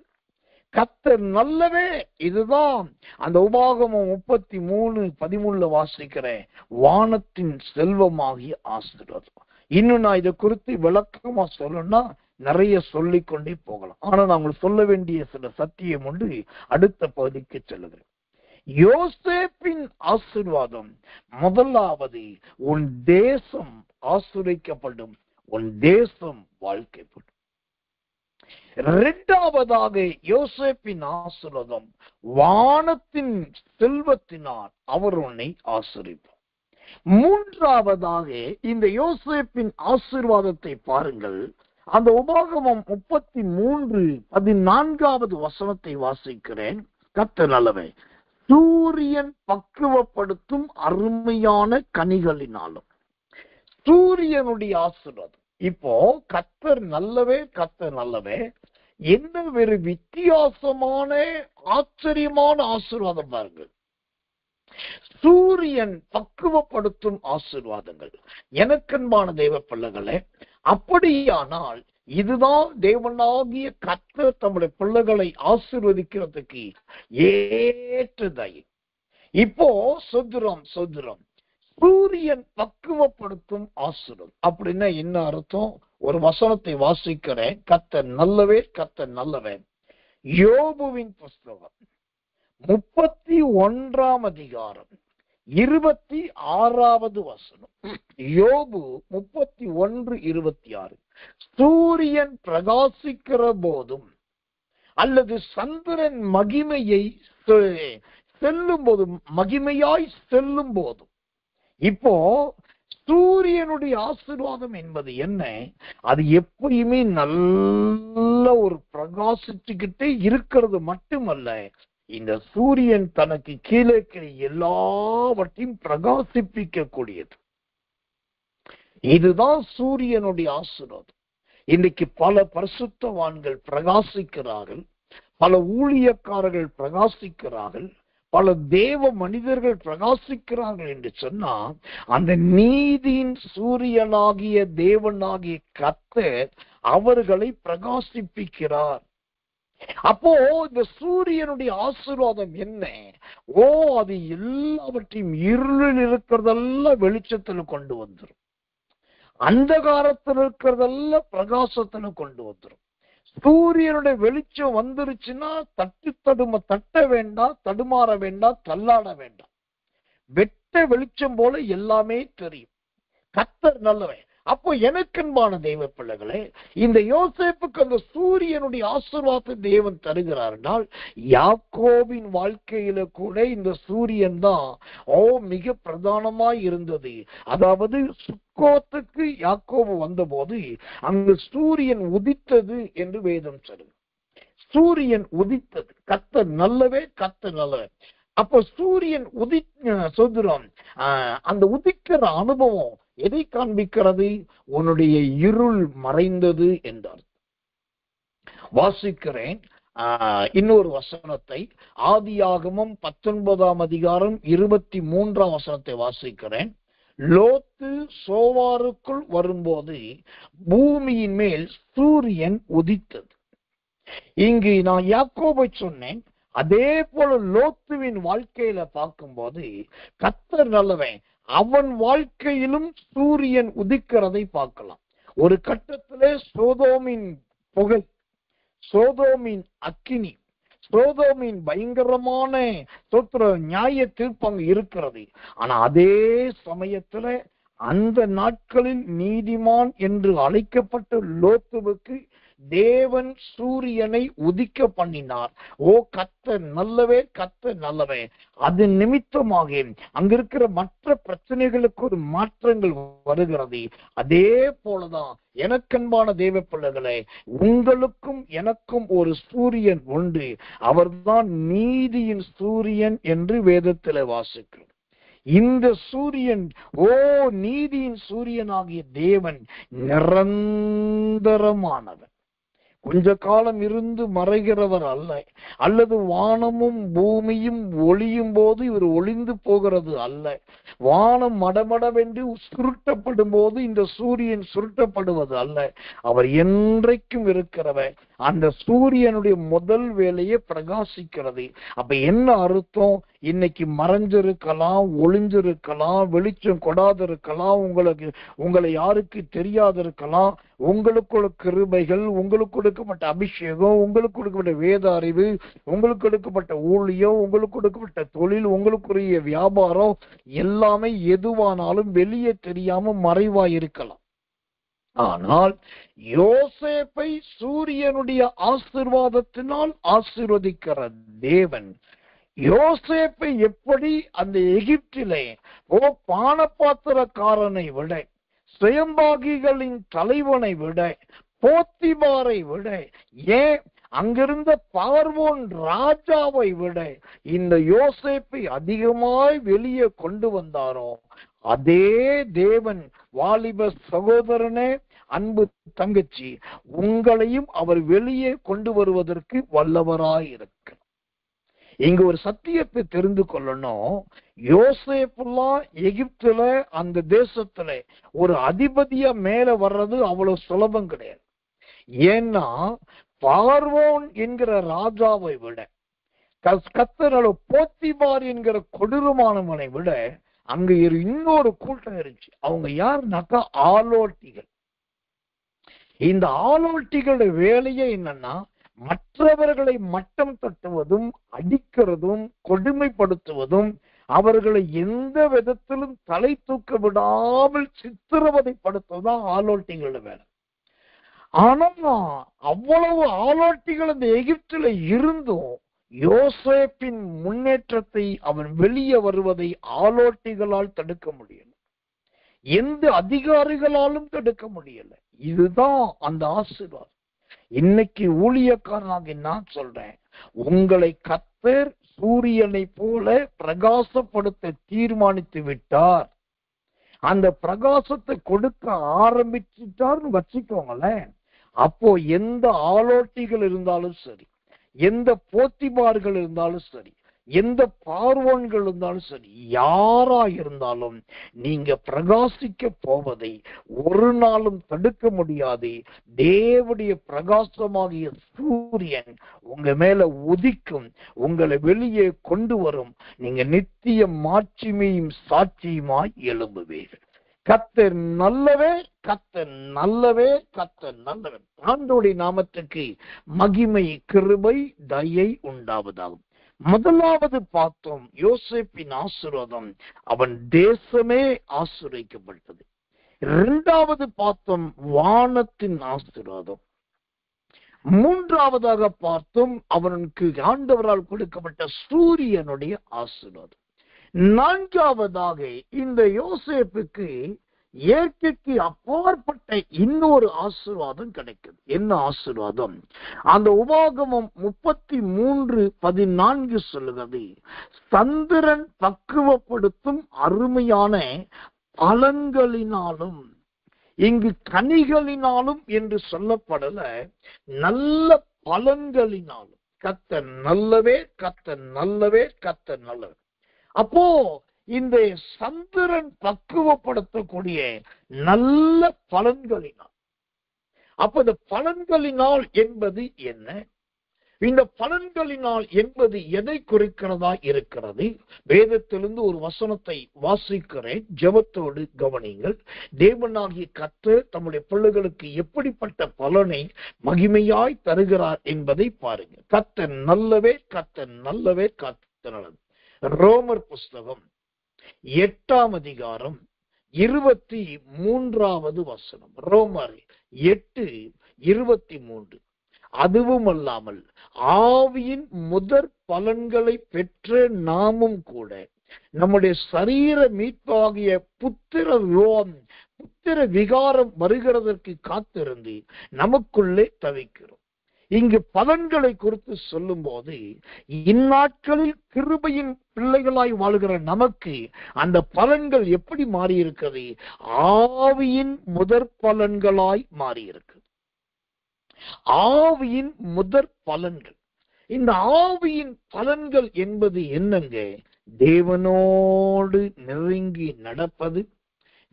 கர்த்தர் நல்லவே. இதுதான் அந்த உபாகமம் 33:13 வாசிக்கிறேன், வானத்தின் செல்வமாகிய ஆசீர்வாதம். இன்னும் நான் இதை குறித்து விளக்கமா சொல்லணும்னா நிறைய சொல்லிக்கொண்டே போகலாம். ஆனா நான் சொல்ல வேண்டிய சில சத்தியம் உண்டு. அடுத்த பகுதிக்கு செல்லுகிறேன். யோசேப்பின் ஆசீர்வாதம் முதலாவது, உன் தேசம் ஆசீர்வதிக்கப்படும், உன் தேசம் வாழ்க்கைப்படும். இரண்டாவதாக யோசேப்பின் ஆசீர்வாதம், வானத்தின் செல்வத்தினால் அவர் உன்னை ஆசீர்வதிப்பார். மூன்றாவதாக இந்த யோசேப்பின் ஆசீர்வாதத்தை பாருங்கள். அந்த உபாகமம் 33:14 வசனத்தை வாசிக்கிறேன். கர்த்தர் நல்லவர், சூரியன் பக்குவப்படுத்தும் அருமையான கனிகளினாலும். சூரியனுடைய ஆசீர்வாதம். இப்போ கர்த்தர் நல்லவே, கர்த்தர் நல்லவே, என்ன ஒரு வித்தியாசமான ஆச்சரியமான ஆசீர்வாதம் பாருங்கள். சூரியன் பக்குவப்படுத்தும் ஆசீர்வாதங்கள். எனக்கன்பான தேவ பிள்ளைகளே, அப்படியானால் இதுதான் தேவனாகிய கர்த்தர் தம்முடைய பிள்ளைகளை ஆசீர்வதிக்கிறதுக்கு ஏற்றதை. இப்போ சொல்கிறோம், சூரியன் பக்குவப்படுத்தும் ஆசீர்வாதம் அப்படின்னா என்ன அர்த்தம்? ஒரு வசனத்தை வாசிக்கிறேன். கர்த்தர் நல்லவே, கர்த்தர் நல்லவே. யோபுவின் புஸ்தகம் 31:26 வசனம். யோபு 31:26. சூரியன் பிரகாசிக்கிற போதும் அல்லது சந்திரன் மகிமையை செல்லும் போதும், மகிமையாய் செல்லும் போதும். இப்போ சூரியனுடைய ஆசீர்வாதம் என்பது என்ன? அது எப்பயுமே நல்ல ஒரு பிரகாசிச்சுக்கிட்டே இருக்கிறது மட்டுமல்ல, இந்த சூரியன் தனக்கு கீழே எல்லாவற்றையும் பிரகாசிப்பிக்க கூடியது. இதுதான் சூரியனுடைய ஆசீர்வாதம். இன்னைக்கு பல பரிசுத்தவான்கள் பிரகாசிக்கிறார்கள், பல ஊழியக்காரர்கள் பிரகாசிக்கிறார்கள், பல தேவ மனிதர்கள் பிரகாசிக்கிறார்கள் என்று சொன்னா, அந்த நீதியின் சூரியனாகிய தேவனாகிய கர்த்தர் அவர்களை பிரகாசிப்பிக்கிறார். அப்போ இந்த சூரியனுடைய ஆசீர்வாதம் என்ன? அது எல்லாவற்றையும் இருளில் இருக்கிறதெல்லாம் வெளிச்சத்துல கொண்டு வந்துடும், அந்தகாரத்தில் இருக்கிறதெல்லாம் பிரகாசத்துல கொண்டு வந்துடும். சூரியனுடைய வெளிச்சம் வந்துருச்சுன்னா தட்ட வேண்டாம், தடுமாற வேண்டாம், தள்ளாட வேண்டாம். வெட்ட வெளிச்சம் போல எல்லாமே தெரியும். கர்த்தர் நல்லவன். அப்போ எனக்கன்பான தெய்வ பிள்ளைகளே, இந்த யோசேப்புக்கு அந்த சூரியனுடைய ஆசீர்வாதத்தை தேவன் தருகிறார் என்றால், யாக்கோபின் வாழ்க்கையில கூட இந்த சூரியன் தான் மிக பிரதானமாய் இருந்தது. அதாவது சுக்கோத்துக்கு யாக்கோபு வந்தபோது அங்கு சூரியன் உதித்தது என்று வேதம் சொல்லுது. சூரியன் உதித்தது. கர்த்தர் நல்லவே, கர்த்தர் நல்லவே. அப்போ சூரியன் சொல்கிறோம், அந்த உதிக்கிற அனுபவம் எதை காண்பிக்கிறது? உன்னுடைய இருள் மறைந்தது என்றார். வாசிக்கிறேன் இன்னொரு வசனத்தை. ஆதியாகமம் 19:23 வசனத்தை வாசிக்கிறேன். லோத்து சோவாருக்குள் வரும்போது பூமியின் மேல் சூரியன் உதித்தது. இங்கு நான் யாக்கோபை சொன்னேன். அதே போல லோத்துவின் வாழ்க்கையில பார்க்கும்போது கர்த்தர் நல்லவன். அவன் வாழ்க்கையிலும் சூரியன் உதிக்கிறதை பார்க்கலாம். ஒரு கட்டத்திலே சோதோமின் புகை, சோதோமின் அக்கினி, சோதோமின் பயங்கரமான நியாய தீர்ப்பு அங்கு இருக்கிறது. ஆனா அதே சமயத்துல அந்த நாட்களில் நீதிமான் என்று அழைக்கப்பட்ட லோத்துவுக்கு தேவன் சூரியனை உதிக்க பண்ணினார். கர்த்தர் நல்லவே, கர்த்தர் நல்லவே. அது நிமித்தமாக அங்கிருக்கிற மற்ற பிரச்சனைகளுக்கு ஒரு மாற்றங்கள் வருகிறது. அதே போலதான் எனக்கன்பான தேவ பிள்ளைகளே, உங்களுக்கும் எனக்கும் ஒரு சூரியன் உண்டு. அவர்தான் நீதியின் சூரியன் என்று வேதத்தில் வாசிக்கிறோம். இந்த சூரியன் நீதியின் சூரியனாகிய தேவன் நிரந்தரமானவர். கொஞ்ச காலம் இருந்து மறைகிறவர் அல்ல. அல்லது வானமும் பூமியும் ஒளியும் போது இவர் ஒளிந்து போகிறது அல்ல. வானம் மடமடவென்று சுருட்டப்படும் போது இந்த சூரியன் சுருட்டப்படுவது அல்ல. அவர் என்றைக்கும் இருக்கிறவர். அந்த சூரியனுடைய முதல் வேலையை பிரகாசிக்கிறது. அப்ப என்ன அர்த்தம்? இன்னைக்கு மறைஞ்சிருக்கலாம், ஒளிஞ்சிருக்கலாம், வெளிச்சம் கொடாதிருக்கலாம், உங்களை யாருக்கு தெரியாதிருக்கலாம். உங்களுக்கு கிருபைகள், உங்களுக்கு கொடுக்கப்பட்ட அபிஷேகம், உங்களுக்கு கொடுக்கப்பட்ட வேத அறிவு, உங்களுக்கு கொடுக்கப்பட்ட ஊழியம், உங்களுக்கு கொடுக்கப்பட்ட தொழில், உங்களுக்குரிய வியாபாரம் எல்லாமே எதுவானாலும் வெளியே தெரியாம மறைவா இருக்கலாம். ஆனால் யோசேப்பை சூரியனுடைய ஆசீர்வாதத்தினால் ஆசீர்வதிக்கிற தேவன் யோசேப்பை எப்படி அந்த எகிப்திலே பானபாத்திரக்காரனை விட, சுயம்பாகிகளின் தலைவனை விட, போத்திபாரை விட, ஏன் அங்கிருந்த பார்வோன் ராஜாவை விட இந்த யோசேப்பை அதிகமாய் வெளியே கொண்டு வந்தாரோ, அதே தேவன் வாலிப சகோதரனே, அன்பு தங்கச்சி, உங்களையும் அவர் வெளியே கொண்டு வருவதற்கு வல்லவராயிருக்கிறார். இங்க ஒரு சத்தியத்தை தெரிந்து கொள்ளணும். யோசேப்புலாம் எகிப்துல, அந்த தேசத்துல ஒரு அதிபதியா மேல வர்றது அவ்வளவு சுலபம் கிடையாது. ஏன்னா பார்வோன் என்கிற ராஜாவை விட, கர்த்தர் போத்திபார் என்கிற கொடூரமானவனை விட அங்க இன்னொரு கூட்டம் இருந்துச்சு. அவங்க யாருனாக்கா ஆலோட்டிகள். இந்த ஆலோட்டிகளுடைய வேலையே என்னன்னா, மற்றவர்களை மட்டம் தட்டுவதும், அடிக்கிறதும், கொடுமைப்படுத்துவதும், அவர்களை எந்த விதத்திலும் தலை தூக்க விடாமல் சித்திரவதைப்படுத்துவதுதான் ஆலோட்டிகளோட வேலை. ஆனா அவ்வளவு ஆலோட்டிகள் அந்த எகிப்துல இருந்தும் யோசேப்பின் முன்னேற்றத்தை, அவன் வெளியே வருவதை ஆலோட்டிகளால் தடுக்க முடியல, எந்த அதிகாரிகளாலும் தடுக்க முடியல. இதுதான் அந்த ஆசீர்வாதம். இன்னைக்கு ஊழியக்காரனாக நான் சொல்றேன், உங்களை கர்த்தர் சூரியனை போல பிரகாசப்படுத்த தீர்மானித்து விட்டார். அந்த பிரகாசத்தை கொடுக்க ஆரம்பிச்சுட்டார்னு வச்சுக்கோங்களேன். அப்போ எந்த ஆலோட்டிகள் இருந்தாலும் சரி, எந்த போத்திபார்கள் இருந்தாலும் சரி, எந்த பார்வோன்கள் இருந்தாலும் சரி, யாரா இருந்தாலும் நீங்க பிரகாசிக்க போவதை ஒரு நாளும் தடுக்க முடியாது. தேவனுடைய பிரகாசமாகிய சூரியன் உங்க மேல உதிக்கும், உங்களை வெளியே கொண்டு வரும். நீங்க நித்திய மாட்சிமையும் சாட்சியுமாய் எழும்புவீர்கள். கர்த்தர் நல்லவே, கர்த்தர் நல்லவே, கர்த்தர் நல்லவர். ஆண்டவருடைய நாமத்துக்கு மகிமை, கிருபை, தயை உண்டாவதாகும். முதலாவது பார்த்தோம் யோசேப்பின் ஆசீர்வாதம், அவன் தேசமே ஆசீர்வதிக்கப்பட்டது. இரண்டாவது பார்த்தோம் வானத்தின் ஆசீர்வாதம். மூன்றாவதாக பார்த்தோம் அவனுக்கு ஆண்டவரால் கொடுக்கப்பட்ட சூரியனுடைய ஆசீர்வாதம். நான்காவதாக இந்த யோசேப்புக்கு இயற்கைக்கு அப்பாற்பட்ட இன்னொரு ஆசீர்வாதம் கிடைக்குது. என்ன ஆசீர்வாதம்? அந்த உபாகமம் 33:14 சொல்லுகிறது, சந்திரன் பக்குவப்படுத்தும் அருமையான பலன்களினாலும், இங்கு கனிகளினாலும் என்று சொல்லப்படல, நல்ல பலன்களினாலும். கர்த்தர் நல்லவே, கர்த்தர் நல்லவே, கர்த்தர் நல்லவே. அப்போ இந்த சந்திரன் பக்குவப்படுத்தக்கூடிய நல்ல பலன்களினால், அப்ப இந்த பலன்களினால் என்பது என்ன? இந்த பலன்களினால் என்பது எதை குறிக்கிறதா இருக்கிறது? வேதத்திலிருந்து ஒரு வசனத்தை வாசிக்கிறேன், ஜெபத்தோடு கவனிங்கள். தேவனாகிய கர்த்தர் தம்முடைய பிள்ளைகளுக்கு எப்படிப்பட்ட பலனை மகிமையாய் தருகிறார் என்பதை பாருங்க. கர்த்தர் நல்லவே, கர்த்தர் நல்லவே, கர்த்தர் நல்லது. ரோமர் புஸ்தகம் 8ஆம் அதிகாரம் 23வது வசனம். ரோமர் 8:23. அதுவும் அல்லாமல் ஆவியின் முதற் பலன்களை பெற்ற நாமும் கூட நம்முடைய சரீர மீட்பாகிய புத்திர விகாரம் வருகிறதற்கு காத்திருந்து நமக்குள்ளே தவிக்கிறோம். இங்கு பலன்களை குறித்து சொல்லும் போது, இந்நாட்களில் கிருபையின் பிள்ளைகளாய் வாழ்கிற நமக்கு அந்த பலன்கள் எப்படி மாறி இருக்கிறது? ஆவியின் முதற் பலன்களாய் மாறி இருக்கு. ஆவியின் முதற் பலன்கள். இந்த ஆவியின் பலன்கள் என்பது என்னங்க? தேவனோடு நெருங்கி நடப்பது,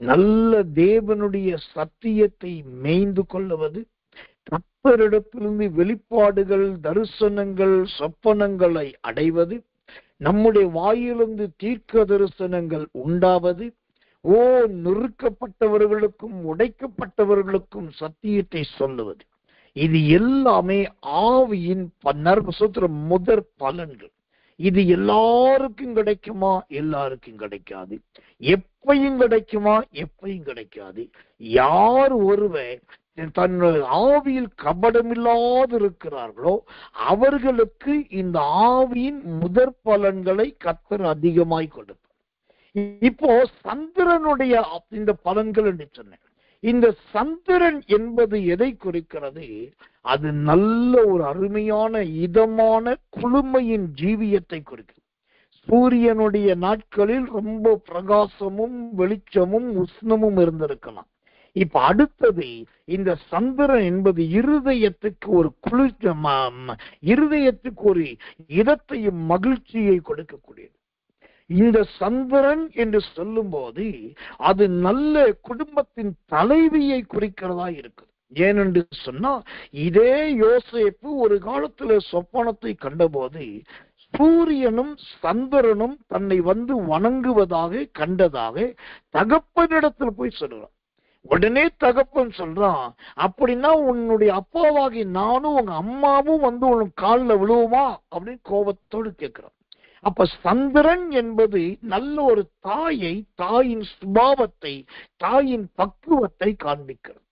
நல்ல தேவனுடைய சத்தியத்தை மேய்ந்து கொள்ளுவது, கர்த்தரிடத்திலிருந்து வெளிப்பாடுகள், தரிசனங்கள், சொப்பனங்களை அடைவது, நம்முடைய வாயிலிருந்து தீர்க்க தரிசனங்கள் உண்டாவது, நொறுக்கப்பட்டவர்களுக்கும் உடைக்கப்பட்டவர்களுக்கும் சத்தியத்தை சொல்லுவது, இது எல்லாமே ஆவியின் முதற் பலன்கள். இது எல்லாருக்கும் கிடைக்குமா? எல்லாருக்கும் கிடைக்காது. எப்பையும் கிடைக்குமா? எப்பையும் கிடைக்காது. யார் ஒருவர் தன்னுடைய ஆவியில் கபடமில்லாது இருக்கிறார்களோ அவர்களுக்கு இந்த ஆவியின் முதற் பலன்களை கர்த்தர் அதிகமாய் கொடுப்பார். இப்போ சந்திரனுடைய இந்த பலன்கள் என்று சொன்னேன். இந்த சந்திரன் என்பது எதை குறிக்கிறது? அது நல்ல ஒரு அருமையான இதமான குளுமையின் ஜீவியத்தை குறிக்கிறது. சூரியனுடைய நாட்களில் ரொம்ப பிரகாசமும் வெளிச்சமும் உஷ்ணமும் இருந்திருக்கலாம். இப்ப அடுத்தது இந்த சந்திரன் என்பது இருதயத்துக்கு ஒரு இருதயத்துக்கு ஒரு இதத்தையும் மகிழ்ச்சியை கொடுக்கக்கூடியது. இந்த சந்திரன் என்று சொல்லும் போது அது நல்ல குடும்பத்தின் தலைவியை குறிக்கிறதா இருக்கு. ஏனென்று சொன்னா இதே யோசேப்பு ஒரு காலத்துல சொப்பனத்தை கண்டபோது சூரியனும் சந்திரனும் தன்னை வந்து வணங்குவதாக கண்டதாக தகப்பனிடத்தில் போய் சொல்றான். உடனே தகப்பன் சொல்றான், அப்படின்னா உன்னுடைய அப்பாவாகி நானும் உங்க அம்மாவும் வந்து உன் காலில் விழுவுமா அப்படின்னு கோபத்தோடு கேட்கிறான். அப்ப சந்திரன் என்பது நல்ல ஒரு தாயை, தாயின் சுபாவத்தை, தாயின் பக்குவத்தை காண்பிக்கிறது.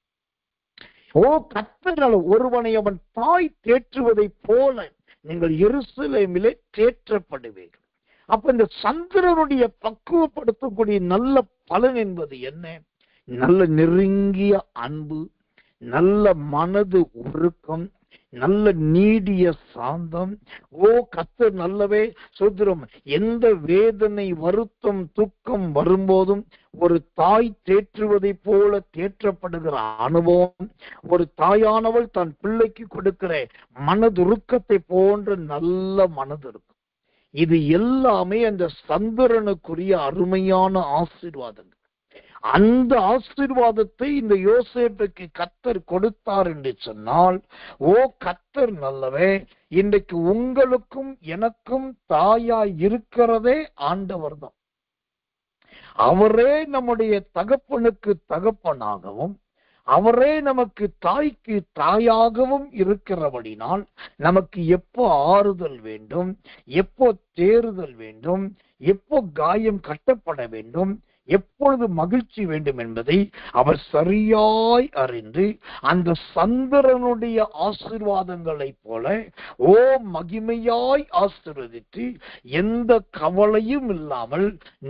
கர்த்தர் ஒருவனை அவன் தாய் தேற்றுவதை போல நீங்கள் எருசலேமிலே தேற்றப்படுவீர்கள். அப்ப இந்த சந்திரனுடைய பக்குவப்படுத்தக்கூடிய நல்ல பலன் என்பது என்ன? நல்ல நெருங்கிய அன்பு, நல்ல மனது உருக்கம், நல்ல நீடிய சாந்தம். கர்த்தர் நல்லவே சோதரம். எந்த வேதனை, வருத்தம், துக்கம் வரும்போதும் ஒரு தாய் தேற்றுவதை போல தேற்றப்படுகிற அனுபவம், ஒரு தாயானவள் தன் பிள்ளைக்கு கொடுக்கிற மனதுருக்கத்தை போன்ற நல்ல மனது இருக்கும். இது எல்லாமே அந்த சந்திரனுக்குரிய அருமையான ஆசீர்வாதங்கள். அந்த ஆசீர்வாதத்தை இந்த யோசேப்புக்கு கர்த்தர் கொடுத்தார் என்று சொன்னால், கர்த்தர் நல்லவே. இன்றைக்கு உங்களுக்கும் எனக்கும் தாயாய் இருக்கிறதே ஆண்டவர் தான். அவரே நம்முடைய தகப்பனுக்கு தகப்பனாகவும் அவரே நமக்கு தாய்க்கு தாயாகவும் இருக்கிறபடினால் நமக்கு எப்போ ஆறுதல் வேண்டும், எப்போ தேறுதல் வேண்டும், எப்போ காயம் கட்டப்பட வேண்டும், எப்பொழுது மகிழ்ச்சி வேண்டும் என்பதை அவர் சரியாய் அறிந்து அந்த சந்திரனுடைய ஆசீர்வாதங்களை போல மகிமையாய் ஆசீர்வதித்து எந்த கவலையும் இல்லாமல்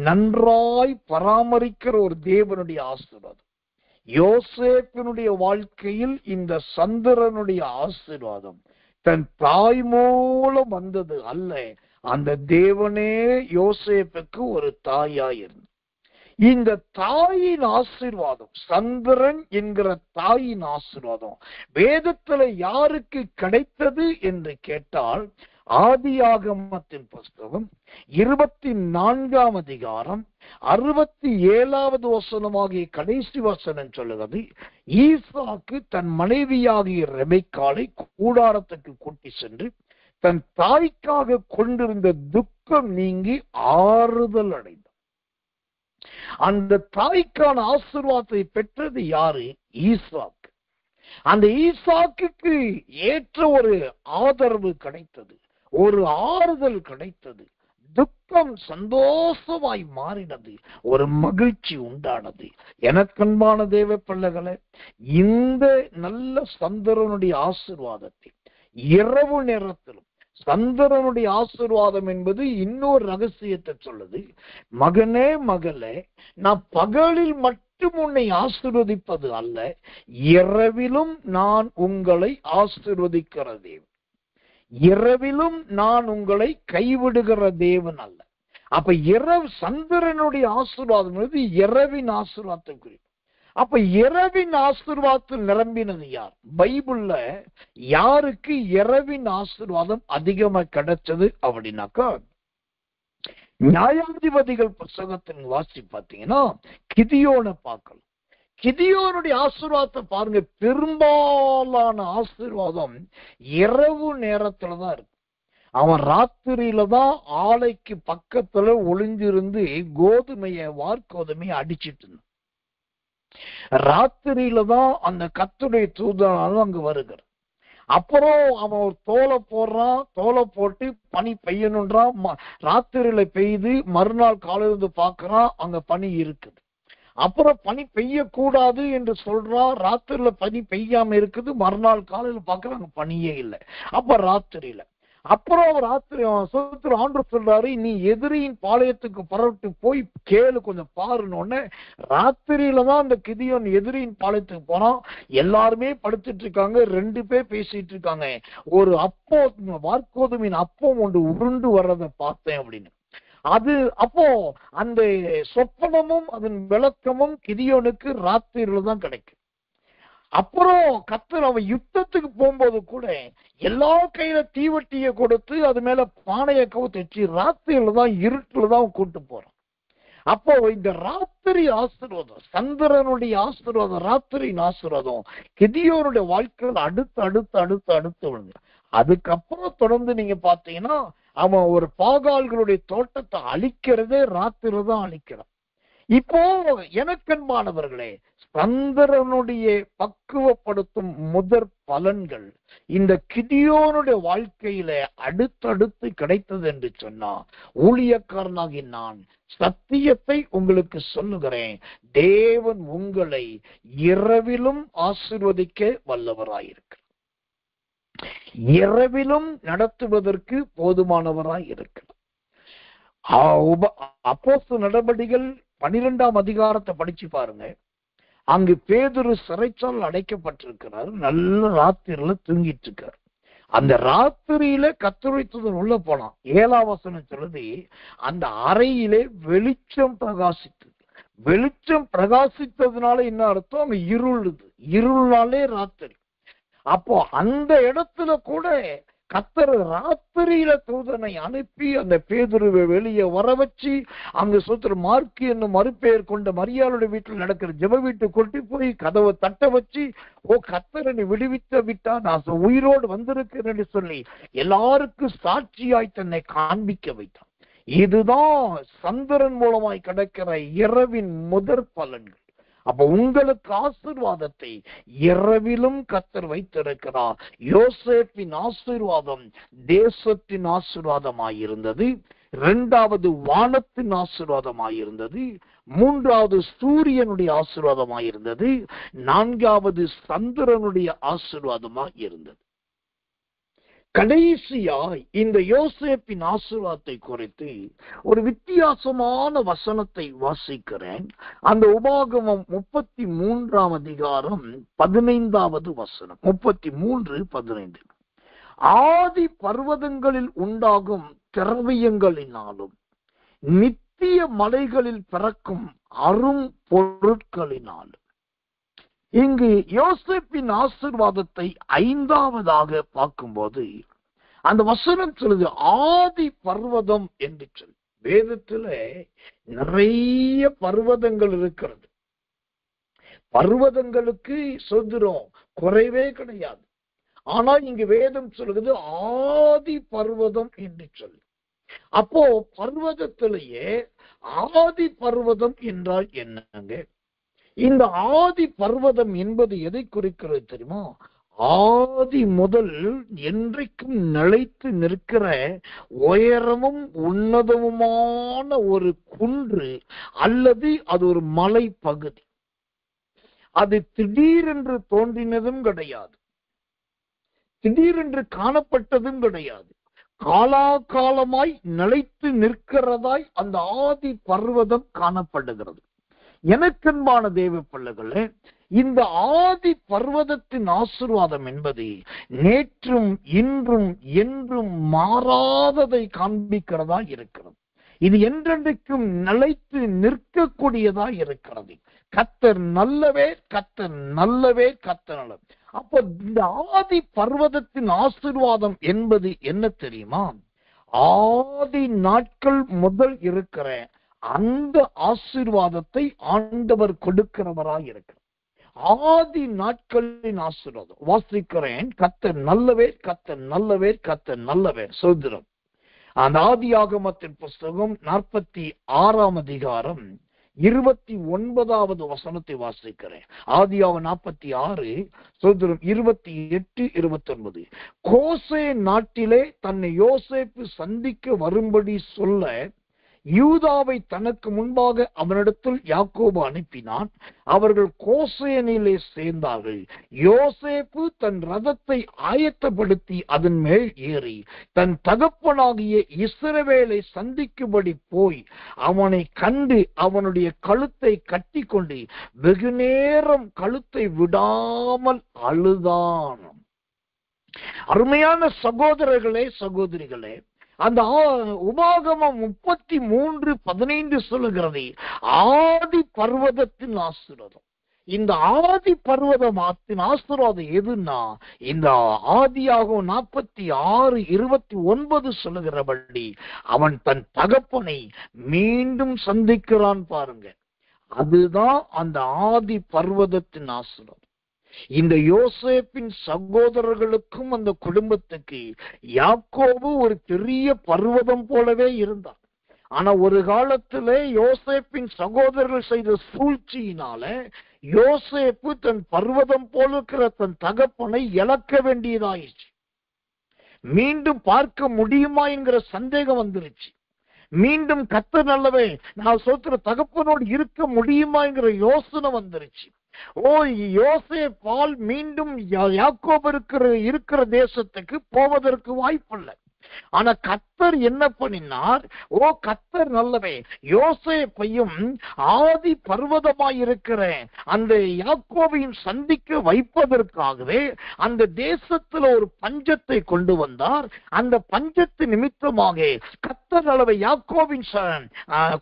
நன்றாய் பராமரிக்கிற ஒரு தேவனுடைய ஆசீர்வாதம். யோசேப்பினுடைய வாழ்க்கையில் இந்த சந்திரனுடைய ஆசீர்வாதம் தன் தாய் மூலம் வந்தது அல்ல, அந்த தேவனே யோசேப்புக்கு ஒரு தாயாயிருந்தார். இந்த தாயின் ஆசீர்வாதம், சந்திரன் என்கிற தாயின் ஆசீர்வாதம் வேதத்துல யாருக்கு கிடைத்தது என்று கேட்டால், ஆதியாகமத்தின் புஸ்தகம் 24ஆம் அதிகாரம் 67வது வசனமாகிய கடைசி வசனம் சொல்லுகிறது, ஈசாக்கு தன் மனைவியாகிய ரெபெக்காளை கூடாரத்துக்கு கூட்டி சென்று தன் தாய்க்காக கொண்டிருந்த துக்கம் நீங்கி ஆறுதல் அடைந்தார். அந்த தாய்க்கான ஆசீர்வாதத்தை பெற்றது யாரு? ஈசாக்கு. அந்த ஈசாக்குக்கு ஏற்ற ஒரு ஆதரவு கிடைத்தது, ஒரு ஆறுதல் கிடைத்தது, துக்கம் சந்தோஷமாய் மாறினது, ஒரு மகிழ்ச்சி உண்டானது. எனக்கன்பான தேவ பிள்ளைகளே, இந்த நல்ல சந்திரனுடைய ஆசீர்வாதத்தை இரவு நேரத்திலும், சந்திரனுடைய ஆசீர்வாதம் என்பது இன்னொரு ரகசியத்தை சொல்லுது. மகனே மகளே, நான் பகலில் மட்டும் உன்னை ஆசீர்வதிப்பது அல்ல, இரவிலும் நான் உங்களை ஆசீர்வதிக்கிற தேவன், இரவிலும் நான் உங்களை கைவிடுகிற தேவன் அல்ல. அப்ப இரவு சந்திரனுடைய ஆசீர்வாதம் என்பது இரவின் ஆசீர்வாதத்தை குறிக்கும். அப்ப இரவின் ஆசீர்வாதத்தில் நிரம்பினது யார்? பைபிள்ல யாருக்கு இரவின் ஆசீர்வாதம் அதிகமா கிடைச்சது அப்படின்னாக்கா, நியாயாதிபதிகள் புத்தகத்தின் வாசி பார்த்தீங்கன்னா கிதியோனை பார்க்கலாம். கிதியோனுடைய ஆசீர்வாதத்தை பாருங்க, பெரும்பாலான ஆசீர்வாதம் இரவு நேரத்துலதான் இருக்கு. அவன் ராத்திரியில தான் ஆலைக்கு பக்கத்துல ஒளிஞ்சிருந்து வார்கோதுமையை அடிச்சிட்டு இருந்தான். ராத்திரியில தான் அந்த கர்த்தருடைய தூதனாலும் அங்கு வருகிறார். அப்புறம் அவன் ஒரு தோலை போடுறான், தோலை போட்டு பனி பெய்யணுன்றான். ராத்திரியில பெய்யுது, மறுநாள் காலையில இருந்து பாக்குறான், அங்க பனி இருக்குது. அப்புறம் பனி பெய்யக்கூடாது என்று சொல்றான், ராத்திரியில பனி பெய்யாம இருக்குது, மறுநாள் காலையில பாக்குறான் அங்க பனியே இல்லை. அப்ப ராத்திரியில அப்புறம் ராத்திரி ஆண்டு சொல்றாரு, நீ எதிரியின் பாளையத்துக்கு புறப்பட்டு போய் கேளு, கொஞ்சம் பாருன்னு. ராத்திரியில தான் அந்த கிதியோன் எதிரியின் பாளையத்துக்கு போறான். எல்லாருமே படுத்துட்டு இருக்காங்க, 2 பேர் பேசிட்டு இருக்காங்க. ஒரு வார்கோதுமின் அப்பம் ஒன்று உருண்டு வர்றதை பார்த்தேன் அப்படின்னு. அது அப்போ அந்த சொப்பனமும் அதன் விளக்கமும் கிதியோனுக்கு ராத்திரியில தான் கிடைக்கும். அப்புறம் கர்த்தர் அவன் யுத்தத்துக்கு போகும்போது கூட எல்லா கையில தீவட்டியை கொடுத்து அது மேல பானையை கவுத்து வச்சு ராத்திரியில தான், இருட்டுல தான் கூட்டு போறான். அப்போ இந்த ராத்திரி ஆசீர்வாதம், சந்திரனுடைய ஆசீர்வாதம், ராத்திரியின் ஆசீர்வாதம் கிதியோனுடைய வாழ்க்கையில் அடுத்து அடுத்து அடுத்து அடுத்து விழுந்து. அதுக்கப்புறம் தொடர்ந்து நீங்க பாத்தீங்கன்னா அவன் ஒரு பாகால்களுடைய தோட்டத்தை அழிக்கிறதே ராத்திரில தான் அழிக்கிறான். இப்போ எனக்கன்பானவர்களே, சந்திரனுடைய பக்குவப்படுத்தும் முதற் பலன்கள் இந்த கிதியோனுடைய வாழ்க்கையில அடுத்தடுத்து கிடைத்தது என்று சொன்னா, ஊழியக்காரனாகி நான் சத்தியத்தை உங்களுக்கு சொல்லுகிறேன், தேவன் உங்களை இரவிலும் ஆசீர்வதிக்க வல்லவராயிருக்கிறார், இரவிலும் நடத்துவதற்கு போதுமானவராய் இருக்கிறார். அப்போஸ்தலர் நடபடிகள் 12ஆம் அதிகாரத்தை படிச்சு பாருங்க. அங்கு பேதுரு சிறைச்சால் அடைக்கப்பட்டிருக்கிறார். நல்ல ராத்திரியில தூங்கிட்டு இருக்காரு. அந்த ராத்திரியில கர்த்தருடைய தூதன் உள்ள போனான். 7ஆம் வசனம் சொல்லுது, அந்த அறையிலே வெளிச்சம் பிரகாசித்தது. வெளிச்சம் பிரகாசித்ததுனால என்ன அர்த்தம்? அங்க இருளுது. இருள்னாலே ராத்திரி. அப்போ அந்த இடத்துல கூட கர்த்தர் ராத்திரியில தூதனை அனுப்பி அந்த பேதுருவை வெளியே வர வச்சு, அங்க சொல்ற மார்க்கு என்னும் மறுபெயர் கொண்ட மரியாளுடைய வீட்டில் நடக்கிற ஜெப வீட்டு கொண்டு போய் கதவை தட்ட வச்சு, ஓ கர்த்தரனை விடுவித்து விட்டா, நான் உயிரோடு வந்திருக்கிறேன்னு சொல்லி எல்லாருக்கும் சாட்சியாய் தன்னை காண்பிக்க வைத்தான். இதுதான் சந்திரன் மூலமாய் கிடைக்கிற இரவின் முதற் பலன்கள். அப்ப உங்களுக்கு ஆசீர்வாதத்தை இரவிலும் கர்த்தர் வைத்திருக்கிறார். யோசேப்பின் ஆசீர்வாதம் தேசத்தின் ஆசீர்வாதமாயிருந்தது. 2வது வானத்தின் ஆசீர்வாதமாயிருந்தது. 3வது சூரியனுடைய ஆசீர்வாதமாயிருந்தது. 4வது சந்திரனுடைய ஆசீர்வாதமாயிருந்தது. கடைசியாய் இந்த யோசேப்பின் ஆசீர்வாதத்தை குறித்து ஒரு வித்தியாசமான வசனத்தை வாசிக்கிறேன். அந்த உபாகமம் 33ஆம் அதிகாரம் 15வது வசனம். 33:15. ஆதி பர்வதங்களில் உண்டாகும் திரவியங்களினாலும் நித்திய மலைகளில் பிறக்கும் அரும் பொருட்களினாலும். இங்கு யோசேப்பின் ஆசீர்வாதத்தை 5வதாக பார்க்கும்போது அந்த வசனம் சொல்லுது ஆதி பர்வதம் என்று சொல்லி. வேதத்துல நிறைய பர்வதங்கள் இருக்கிறது. பர்வதங்களுக்கு சொல்கிறோம் குறைவே கிடையாது. ஆனா இங்கு வேதம் சொல்லுது ஆதி பர்வதம் என்று சொல்லி. அப்போ பர்வதத்திலேயே ஆதி பர்வதம் என்றால் என்னங்க? இந்த ஆதி பர்வதம் என்பது எதை குறிக்கிறது தெரியுமா? ஆதி முதல் என்றைக்கும் நிலைத்து நிற்கிற உயரமும் உன்னதமுமான ஒரு குன்று அல்லது அது ஒரு மலை பகுதி. அது திடீரென்று தோன்றினதும் கிடையாது, திடீரென்று காணப்பட்டதும் கிடையாது. காலாகாலமாய் நிலைத்து நிற்கிறதாய் அந்த ஆதி பர்வதம் காணப்படுகிறது. எனக்கன்பான தேவ பிள்ளைகளே, இந்த ஆதி பர்வதத்தின் ஆசீர்வாதம் என்பது நேற்றும் இன்றும் என்றும் மாறாததை காண்பிக்கிறதா இருக்கிறது. இது என்றென்றைக்கும் நிலைத்து நிற்கக்கூடியதா இருக்கிறது. கர்த்தர் நல்லவே, கர்த்தர் நல்லவே, கர்த்தர் நல்லவே. அப்ப இந்த ஆதி பர்வதத்தின் ஆசீர்வாதம் என்பது என்ன தெரியுமா? ஆதி நாட்கள் முதல் இருக்கிற அந்த ஆசீர்வாதத்தை ஆண்டவர் கொடுக்கிறவராய் இருக்கிறார். ஆதி நாட்களின் ஆசீர்வாதம் வாசிக்கிறேன். கர்த்தர் நல்லவே, கர்த்தர் நல்லவே, கர்த்தர் நல்லவே. சோதரம் அந்த ஆதியாகமத்தின் புஸ்தகம் 46ஆம் அதிகாரம் 29வது வசனத்தை வாசிக்கிறேன். ஆதியாகமம் 46 சோதரம் 28, 29. கோசே நாட்டிலே தன்னை யோசேப்பு சந்திக்க வரும்படி சொல்ல யூதாவை தனக்கு முன்பாக அவனிடத்தில் யாக்கோபு அனுப்பினான். அவர்கள் கோசேனிலே சேர்ந்தார்கள். யோசேப்பு தன் ரதத்தை ஆயத்தப்படுத்தி அதன் மேல் ஏறி தன் தகப்பனாகிய இஸ்ரவேலை சந்திக்கும்படி போய் அவனை கண்டு அவனுடைய கழுத்தை கட்டி கொண்டு வெகு நேரம் கழுத்தை விடாமல் அழுதான். அருமையான சகோதரர்களே, சகோதரிகளே, அந்த உபாகமம் 33:15 சொல்லுகிறது ஆதி பர்வதத்தின் ஆசீர்வாதம். இந்த ஆதி பர்வதத்தின் ஆசீர்வாதம் எதுன்னா, இந்த ஆதியாகமம் 46:29 சொல்லுகிறபடி அவன் தன் தகப்பனை மீண்டும் சந்திக்கிறான். பாருங்க, அதுதான் அந்த ஆதி பர்வதத்தின் ஆசீர்வாதம். இந்த யோசேப்பின் சகோதரர்களுக்கும் அந்த குடும்பத்துக்கு யாக்கோபு ஒரு பெரிய பர்வதம் போலவே இருந்தார். ஆனா ஒரு காலத்திலே யோசேப்பின் சகோதரர்கள் செய்த சூழ்ச்சியினால யோசேப்பு தன் பர்வதம் போல இருக்கிற தன் தகப்பனை இழக்க வேண்டியதாயிடுச்சு. மீண்டும் பார்க்க முடியுமா என்கிற சந்தேகம் வந்துருச்சு. மீண்டும் கர்த்தர் நல்லவே, நான் சொல்ற தகப்பனோடு இருக்க முடியுமா என்கிற யோசனை வந்துருச்சு. யோசேப்பால் மீண்டும் யாக்கோபு இருக்கிற தேசத்துக்கு போவதற்கு வாய்ப்பில்லை. ஆனா கர்த்தர் என்ன பண்ணினார்? கர்த்தர் நல்லவே, யோசேப்பையும் ஆதி பர்வதமாய் இருக்கிற அந்த யாக்கோபையும் சந்திக்க வைப்பதற்காகவே அந்த தேசத்துல ஒரு பஞ்சத்தை கொண்டு வந்தார். அந்த பஞ்சத்து நிமித்தமாக கர்த்தர் அளவை யாக்கோபின்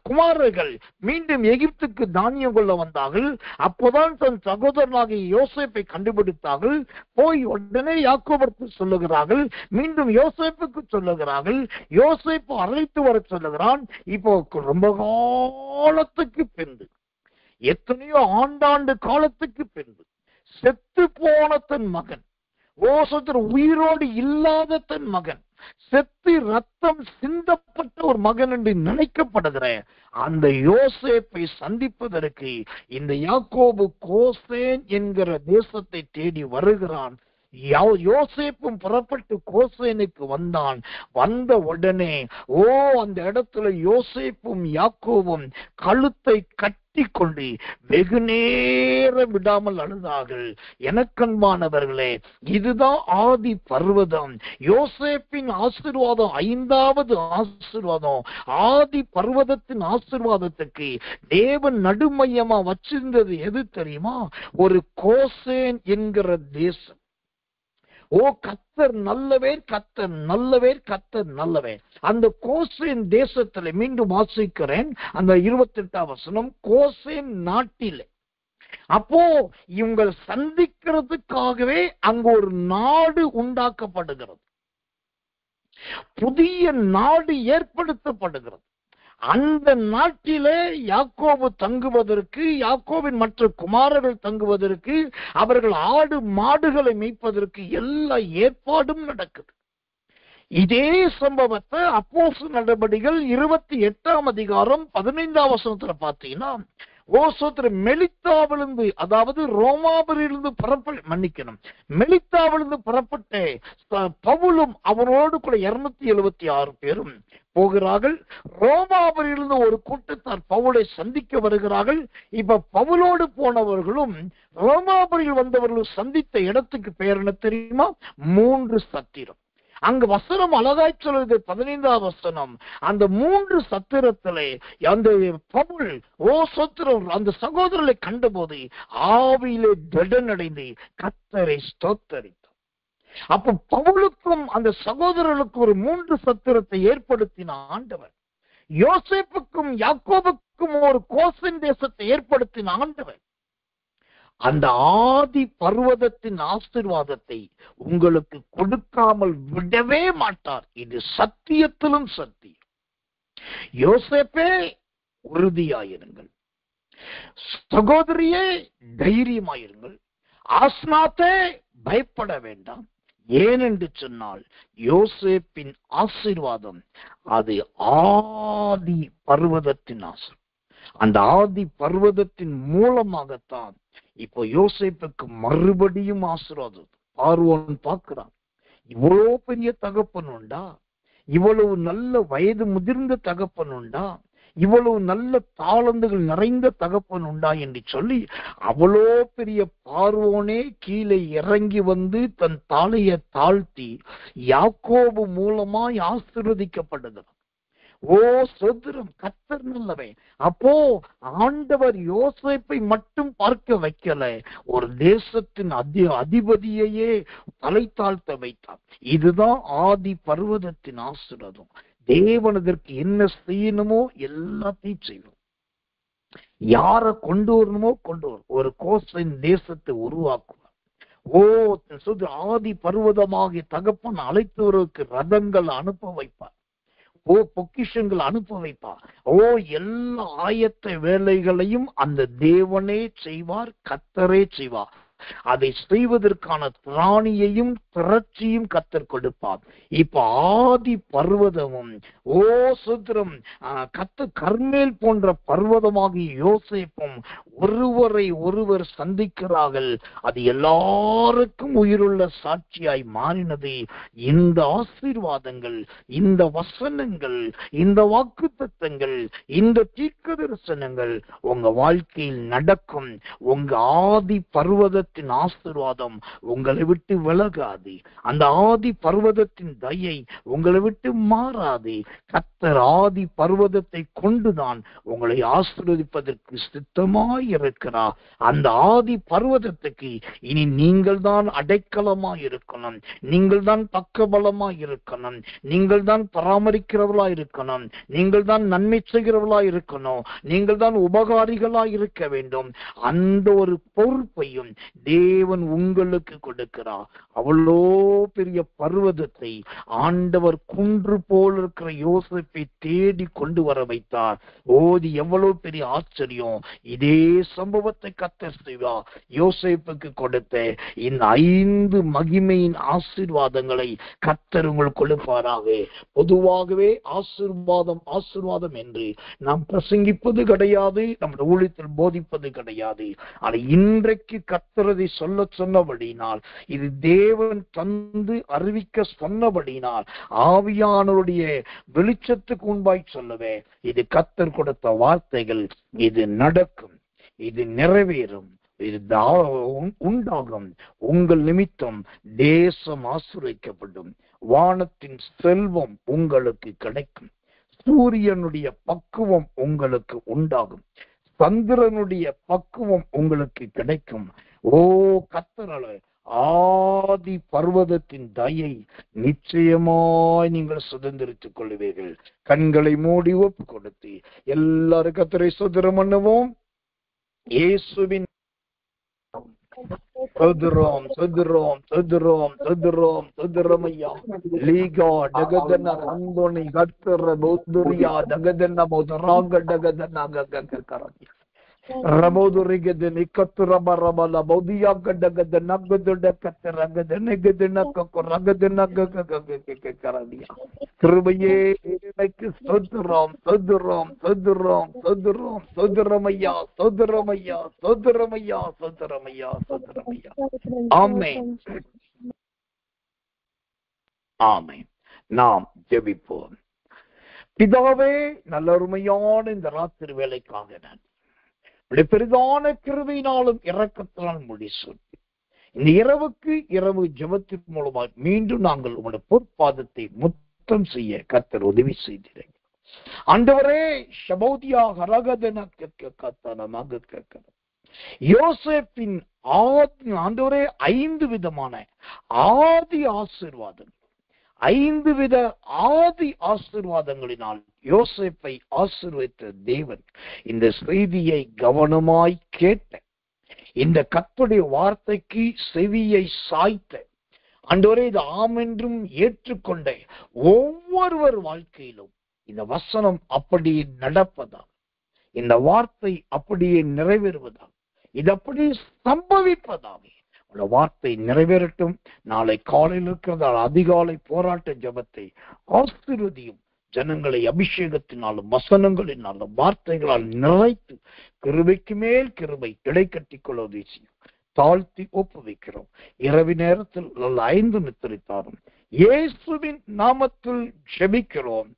குமாரர்கள் மீண்டும் எகிப்துக்கு தானியம் கொள்ள வந்தார்கள். அப்போதான் தன் சகோதரனாகிய யோசேப்பை கண்டுபிடித்தார்கள். போய் உடனே யாக்கோபுக்கு சொல்லுகிறார்கள், மீண்டும் யோசேப்புக்கு சொல்லுகிறார்கள். யோசேப்பு அழைத்து வர சொல்லுகிறான். இப்போ ரொம்ப காலத்துக்கு பின்பு, எத்தனையோ ஆண்டாண்டு காலத்துக்கு பின்பு செத்து போன தன் மகன், உயிரோடு இல்லாத தன் மகன், செத்து ரத்தம் சிந்தப்பட்ட ஒரு மகன் என்று நினைக்கப்படுகிற அந்த யோசேப்பை சந்திப்பதற்கு இந்த யாக்கோபு கோசேன் என்கிற தேசத்தை தேடி வருகிறான். யோசேப்பும் புறப்பட்டு கோசேனுக்கு வந்தான். வந்த உடனே அந்த இடத்துல யோசேப்பும் யாக்கோபும் கழுத்தை கட்டி கொண்டு வெகு நேரம் விடாமல் அழுதார்கள். எனக்கன்பானவர்களே, இதுதான் ஆதி பர்வதம். யோசேப்பின் ஆசீர்வாதம் 5வது ஆசீர்வாதம். ஆதி பர்வதத்தின் ஆசீர்வாதத்துக்கு தேவன் நடுமையமா வச்சிருந்தது எது தெரியுமா? ஒரு கோசேன் என்கிற தேசம். கர்த்தர் நல்லவேர், கர்த்தர் நல்லவேர், கர்த்தர் நல்லவேர். அந்த கோசேன் தேசத்துல மீண்டும் வாசிக்கிறேன், அந்த 28ஆம் வசனம். கோசேன் நாட்டிலே அப்போ இவங்க சந்திக்கிறதுக்காகவே அங்க ஒரு நாடு உண்டாக்கப்படுகிறது, புதிய நாடு ஏற்படுத்தப்படுகிறது. அந்த நாட்டிலே யாக்கோபு தங்குவதற்கு, யாக்கோபின் மற்ற குமாரர்கள் தங்குவதற்கு, அவர்கள் ஆடு மாடுகளை மேய்ப்பதற்கு எல்லா ஏற்பாடும் நடக்குது. இதே சம்பவத்தை அப்போஸ்தலர் நடபடிகள் 28ஆம் அதிகாரம் 15ஆம் வசனத்துல பாத்தீங்கன்னா, மெலித்தாவிலிருந்து, அதாவது ரோமாபுரியிலிருந்து மெலித்தாவிலிருந்து புறப்பட்ட பவுலும் அவனோடு கூட 276 பேரும் போகிறார்கள். ரோமாபுரியிலிருந்து ஒரு கூட்டத்தார் பவுலை சந்திக்க வருகிறார்கள். இப்ப பவுலோடு போனவர்களும் ரோமாபுரியில் வந்தவர்களும் சந்தித்த இடத்துக்கு பெயர் என்ன தெரியுமா? 3 சத்திரம். அங்கு வசனம் அழகாய் சொல்லுது, 15ஆம் வசனம். அந்த 3 சத்திரத்திலே அந்த பவுல் அந்த சகோதரர்களை கண்டபோது ஆவியிலே திடனடைந்து கர்த்தரை ஸ்தோத்தரித்தார். அப்ப பவுலுக்கும் அந்த சகோதரர்களுக்கும் ஒரு 3 சத்திரத்தை ஏற்படுத்தின ஆண்டவர். யோசேப்புக்கும் யாக்கோபுக்கும் ஒரு கோசேன் தேசத்தை ஏற்படுத்தின ஆண்டவர். அந்த ஆதி பர்வதத்தின் ஆசீர்வாதத்தை உங்களுக்கு கொடுக்காமல் விடவே மாட்டார். இது சத்தியத்திலும் சத்தியம். யோசேப்பே, உறுதியாயிருங்கள். சகோதரியே, தைரியமாயிருங்கள். ஆஸ்நாத்தே, பயப்பட வேண்டாம். ஏனென்று சொன்னால் யோசேப்பின் ஆசீர்வாதம் அது ஆதி பர்வதத்தின் ஆசீர்வாதம். அந்த ஆதி பர்வதத்தின் மூலமாகத்தான் இப்போ யோசேப்புக்கு மறுபடியும் ஆசீர்வாதம். பார்வோன் பார்க்கிறான், இவ்வளவு பெரிய தகப்பன் உண்டா, இவ்வளவு நல்ல வயது முதிர்ந்த தகப்பன் உண்டா, இவ்வளவு நல்ல தாளந்துகள் நிறைந்த தகப்பன் உண்டா என்று சொல்லி அவ்வளோ பெரிய பார்வோனே கீழே இறங்கி வந்து தன் தாளையை தாழ்த்தி யாக்கோபு மூலமாய் ஆசீர்வதிக்கப்படுகிறார். ஓ சோதரம், கர்த்தர் நல்லவன். அப்போ ஆண்டவர் யோசேப்பை மட்டும் பார்க்க வைக்கல, ஒரு தேசத்தின் அதிபதியையே தலை தாழ்த்த வைத்தார். இதுதான் ஆதி பர்வதத்தின் ஆசீர்வாதம். தேவன் அதற்கு என்ன செய்யணுமோ எல்லாத்தையும் செய்வோம். யார கொண்டு வரணுமோ கொண்டு வரும். ஒரு கோசைன் தேசத்தை உருவாக்குவார். ஓ ஆதி பர்வதமாகிய தகப்பன் அழைத்தவருக்கு ரதங்கள் அனுப்ப வைப்பார். ஓ பொக்கிஷங்கள் அனுப்ப வைப்பார். ஓ எல்லா ஆயத்த வேலைகளையும் அந்த தேவனே செய்வார், கர்த்தரே செய்வார். அதை செய்வதற்கான திராணியையும் திரட்சியும் கர்த்தர் கொடுப்பார். இப்ப ஆதி பர்வதமும் ஓ சுத்திரம் கர்மேல் போன்ற பர்வதமாகிய யோசேப்பும் ஒருவரை ஒருவர் சந்திக்கிறார்கள். அது எல்லாருக்கும் உயிருள்ள சாட்சியாய் மாறினது. இந்த ஆசீர்வாதங்கள், இந்த வசனங்கள், இந்த வாக்குத்தத்தங்கள், இந்த தீர்க்க தரிசனங்கள் உங்க வாழ்க்கையில் நடக்கும். உங்க ஆதி பர்வதத்தின் ஆசீர்வாதம் உங்களை விட்டு விலகாது. அந்த ஆதி பர்வதத்தின் தயை உங்களை விட்டு மாறாது. கர்த்தர் ஆதி பர்வதத்தை கொண்டுதான் உங்களை ஆசீர்வதிப்பதற்கு சித்தமாய் இருக்கிறார். அந்த ஆதி பர்வதத்துக்கு இனி நீங்கள் தான் அடைக்கலமாய் இருக்கணும், நீங்கள் தான் பக்கபலமாய் இருக்கணும், நீங்கள் தான் பராமரிக்கிறவர்களா இருக்கணும், நீங்கள் தான் நன்மை செய்கிறவர்களா இருக்கணும், நீங்கள் தான் உபகாரிகளாய் இருக்க வேண்டும். அந்த ஒரு பொறுப்பையும் தேவன் உங்களுக்கு கொடுக்கிறார். அவ்வளோ பெரிய பர்வதத்தை ஆண்டவர் குன்று போல் இருக்கிற யோசேப்பை தேடி கொண்டு வர வைத்தார். ஓதி எவ்வளவு பெரிய ஆச்சரியம். இதே சம்பவத்தை கர்த்தர் செய்வார். யோசேப்புக்கு கொடுத்த இந்த 5 மகிமையின் ஆசீர்வாதங்களை கர்த்தர் உங்களுக்கு கொடுப்பாராக. பொதுவாகவே ஆசீர்வாதம் ஆசீர்வாதம் என்று நாம் பிரசங்கிப்பது கிடையாது, நம்முடைய ஊழியத்தில் போதிப்பது கிடையாது. ஆனால் இன்றைக்கு கர்த்தரதை சொல்ல சொன்னபடினால், இது தேவன் தந்து அறிவிக்க சொன்னபடினால், ஆவியானவருடைய வெளிச்சத்துக்கு முன்பாய் சொல்லவே, இது கர்த்தர் கொடுத்த வார்த்தைகள். இது நடக்கும், இது நிறைவேறும், இது உண்டாகும். உங்கள் நிமித்தம் தேசம் ஆசீர்வதிக்கப்படும். வானத்தின் செல்வம் உங்களுக்கு கிடைக்கும். சூரியனுடைய பக்குவம் உங்களுக்கு உண்டாகும். சந்திரனுடைய பக்குவம் உங்களுக்கு கிடைக்கும். ஓ கர்த்தரால ஆதி பர்வதத்தின் தயை நிச்சயமாய் நீங்கள் சுதந்திரித்துக் கொள்வீர்கள். கண்களை மூடி ஒப்பு கொடுத்து எல்லாரும் கர்த்தரை சுதந்திரம் பண்ணுவோம். இயேசுவின் சதுரோம் சதுரோம் சதுரோம் சதுரோம் சதுரமையா லீகா டகதன ரந்தோனி கர்த்தர போதுரியா டகதன மோதராக டகதன கககரதி ரபோதுரிகத நிக்கத்துரபரபல பௌதியா கடகத நகதுட கத்தரகத நெகதன ககரகதன கககககரதியா கிருபையே எனக்கு ஸ்தோத்திரம் ஸ்தோத்திரம் ஸ்தோத்திரம் ஸ்தோத்திரம் ஸ்தோத்திரமையா ஸ்தோத்திரமையா ஸ்தோத்திரமையா ஸ்தோத்திரமையா ஸ்தோத்திரமையா. ஆமென் ஆமென். நாம் ஜெபிப்போம். பிதாவே, நல்ல அருமையான இந்த ராத்திரி வேலைக்காக நான் பெரிதான கிருபையினாலும் இரக்கத்தினாலும் முடிசூட்டி இந்த இரவுக்கு இரவு ஜெபத்தின் மூலமாக மீண்டும் நாங்கள் உங்களுடைய பொற்பாதத்தை முத்தம் செய்ய கர்த்தர் உதவி செய்தீர்கள். ஆண்டவரே, ஷபௌதியா ஹரகதன கத்தனமாக கேட்கிறோம். யோசேப்பின் ஆண்டவரே 5 விதமான ஆதி ஆசீர்வாதங்கள், 5 வித ஆதி ஆசீர்வாதங்களினால் யோசேப்பை ஆசீர்வதித்த தேவன் இந்த செய்தியை கவனமாய் கேட்ட, இந்த கர்த்தருடைய வார்த்தைக்கு செவியை சாய்த்த, ஆண்டவரே இது ஆம் என்றும் ஏற்றுக்கொண்ட ஒவ்வொருவர் வாழ்க்கையிலும் இந்த வசனம் அப்படியே நடப்பதாக, இந்த வார்த்தை அப்படியே நிறைவேறுவதாக, இது அப்படியே சம்பவிப்பதாக வார்த்தை நிறைவேறட்டும். நாளை காலையில் இருக்கிறதால் அதிகாலை போராட்ட ஜபத்தை ஆசீர்வதியும். ஜனங்களை அபிஷேகத்தினாலும் வசனங்களினாலும் வார்த்தைகளால் நிறைத்து கிருபைக்கு மேல் கிருபை இடைக்கட்டிக் கொள்வதை தாழ்த்தி ஒப்புவிக்கிறோம். இரவு நேரத்தில் 5 நித்திரித்தாரும் இயேசுவின் நாமத்தில் ஜெபிக்கிறோம்.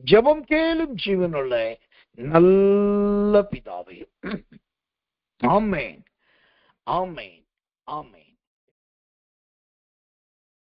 ஜெபம் கேளும் ஜீவனுள்ள நல்ல பிதாவே. ஆமென், ஆமென், ஆமென்.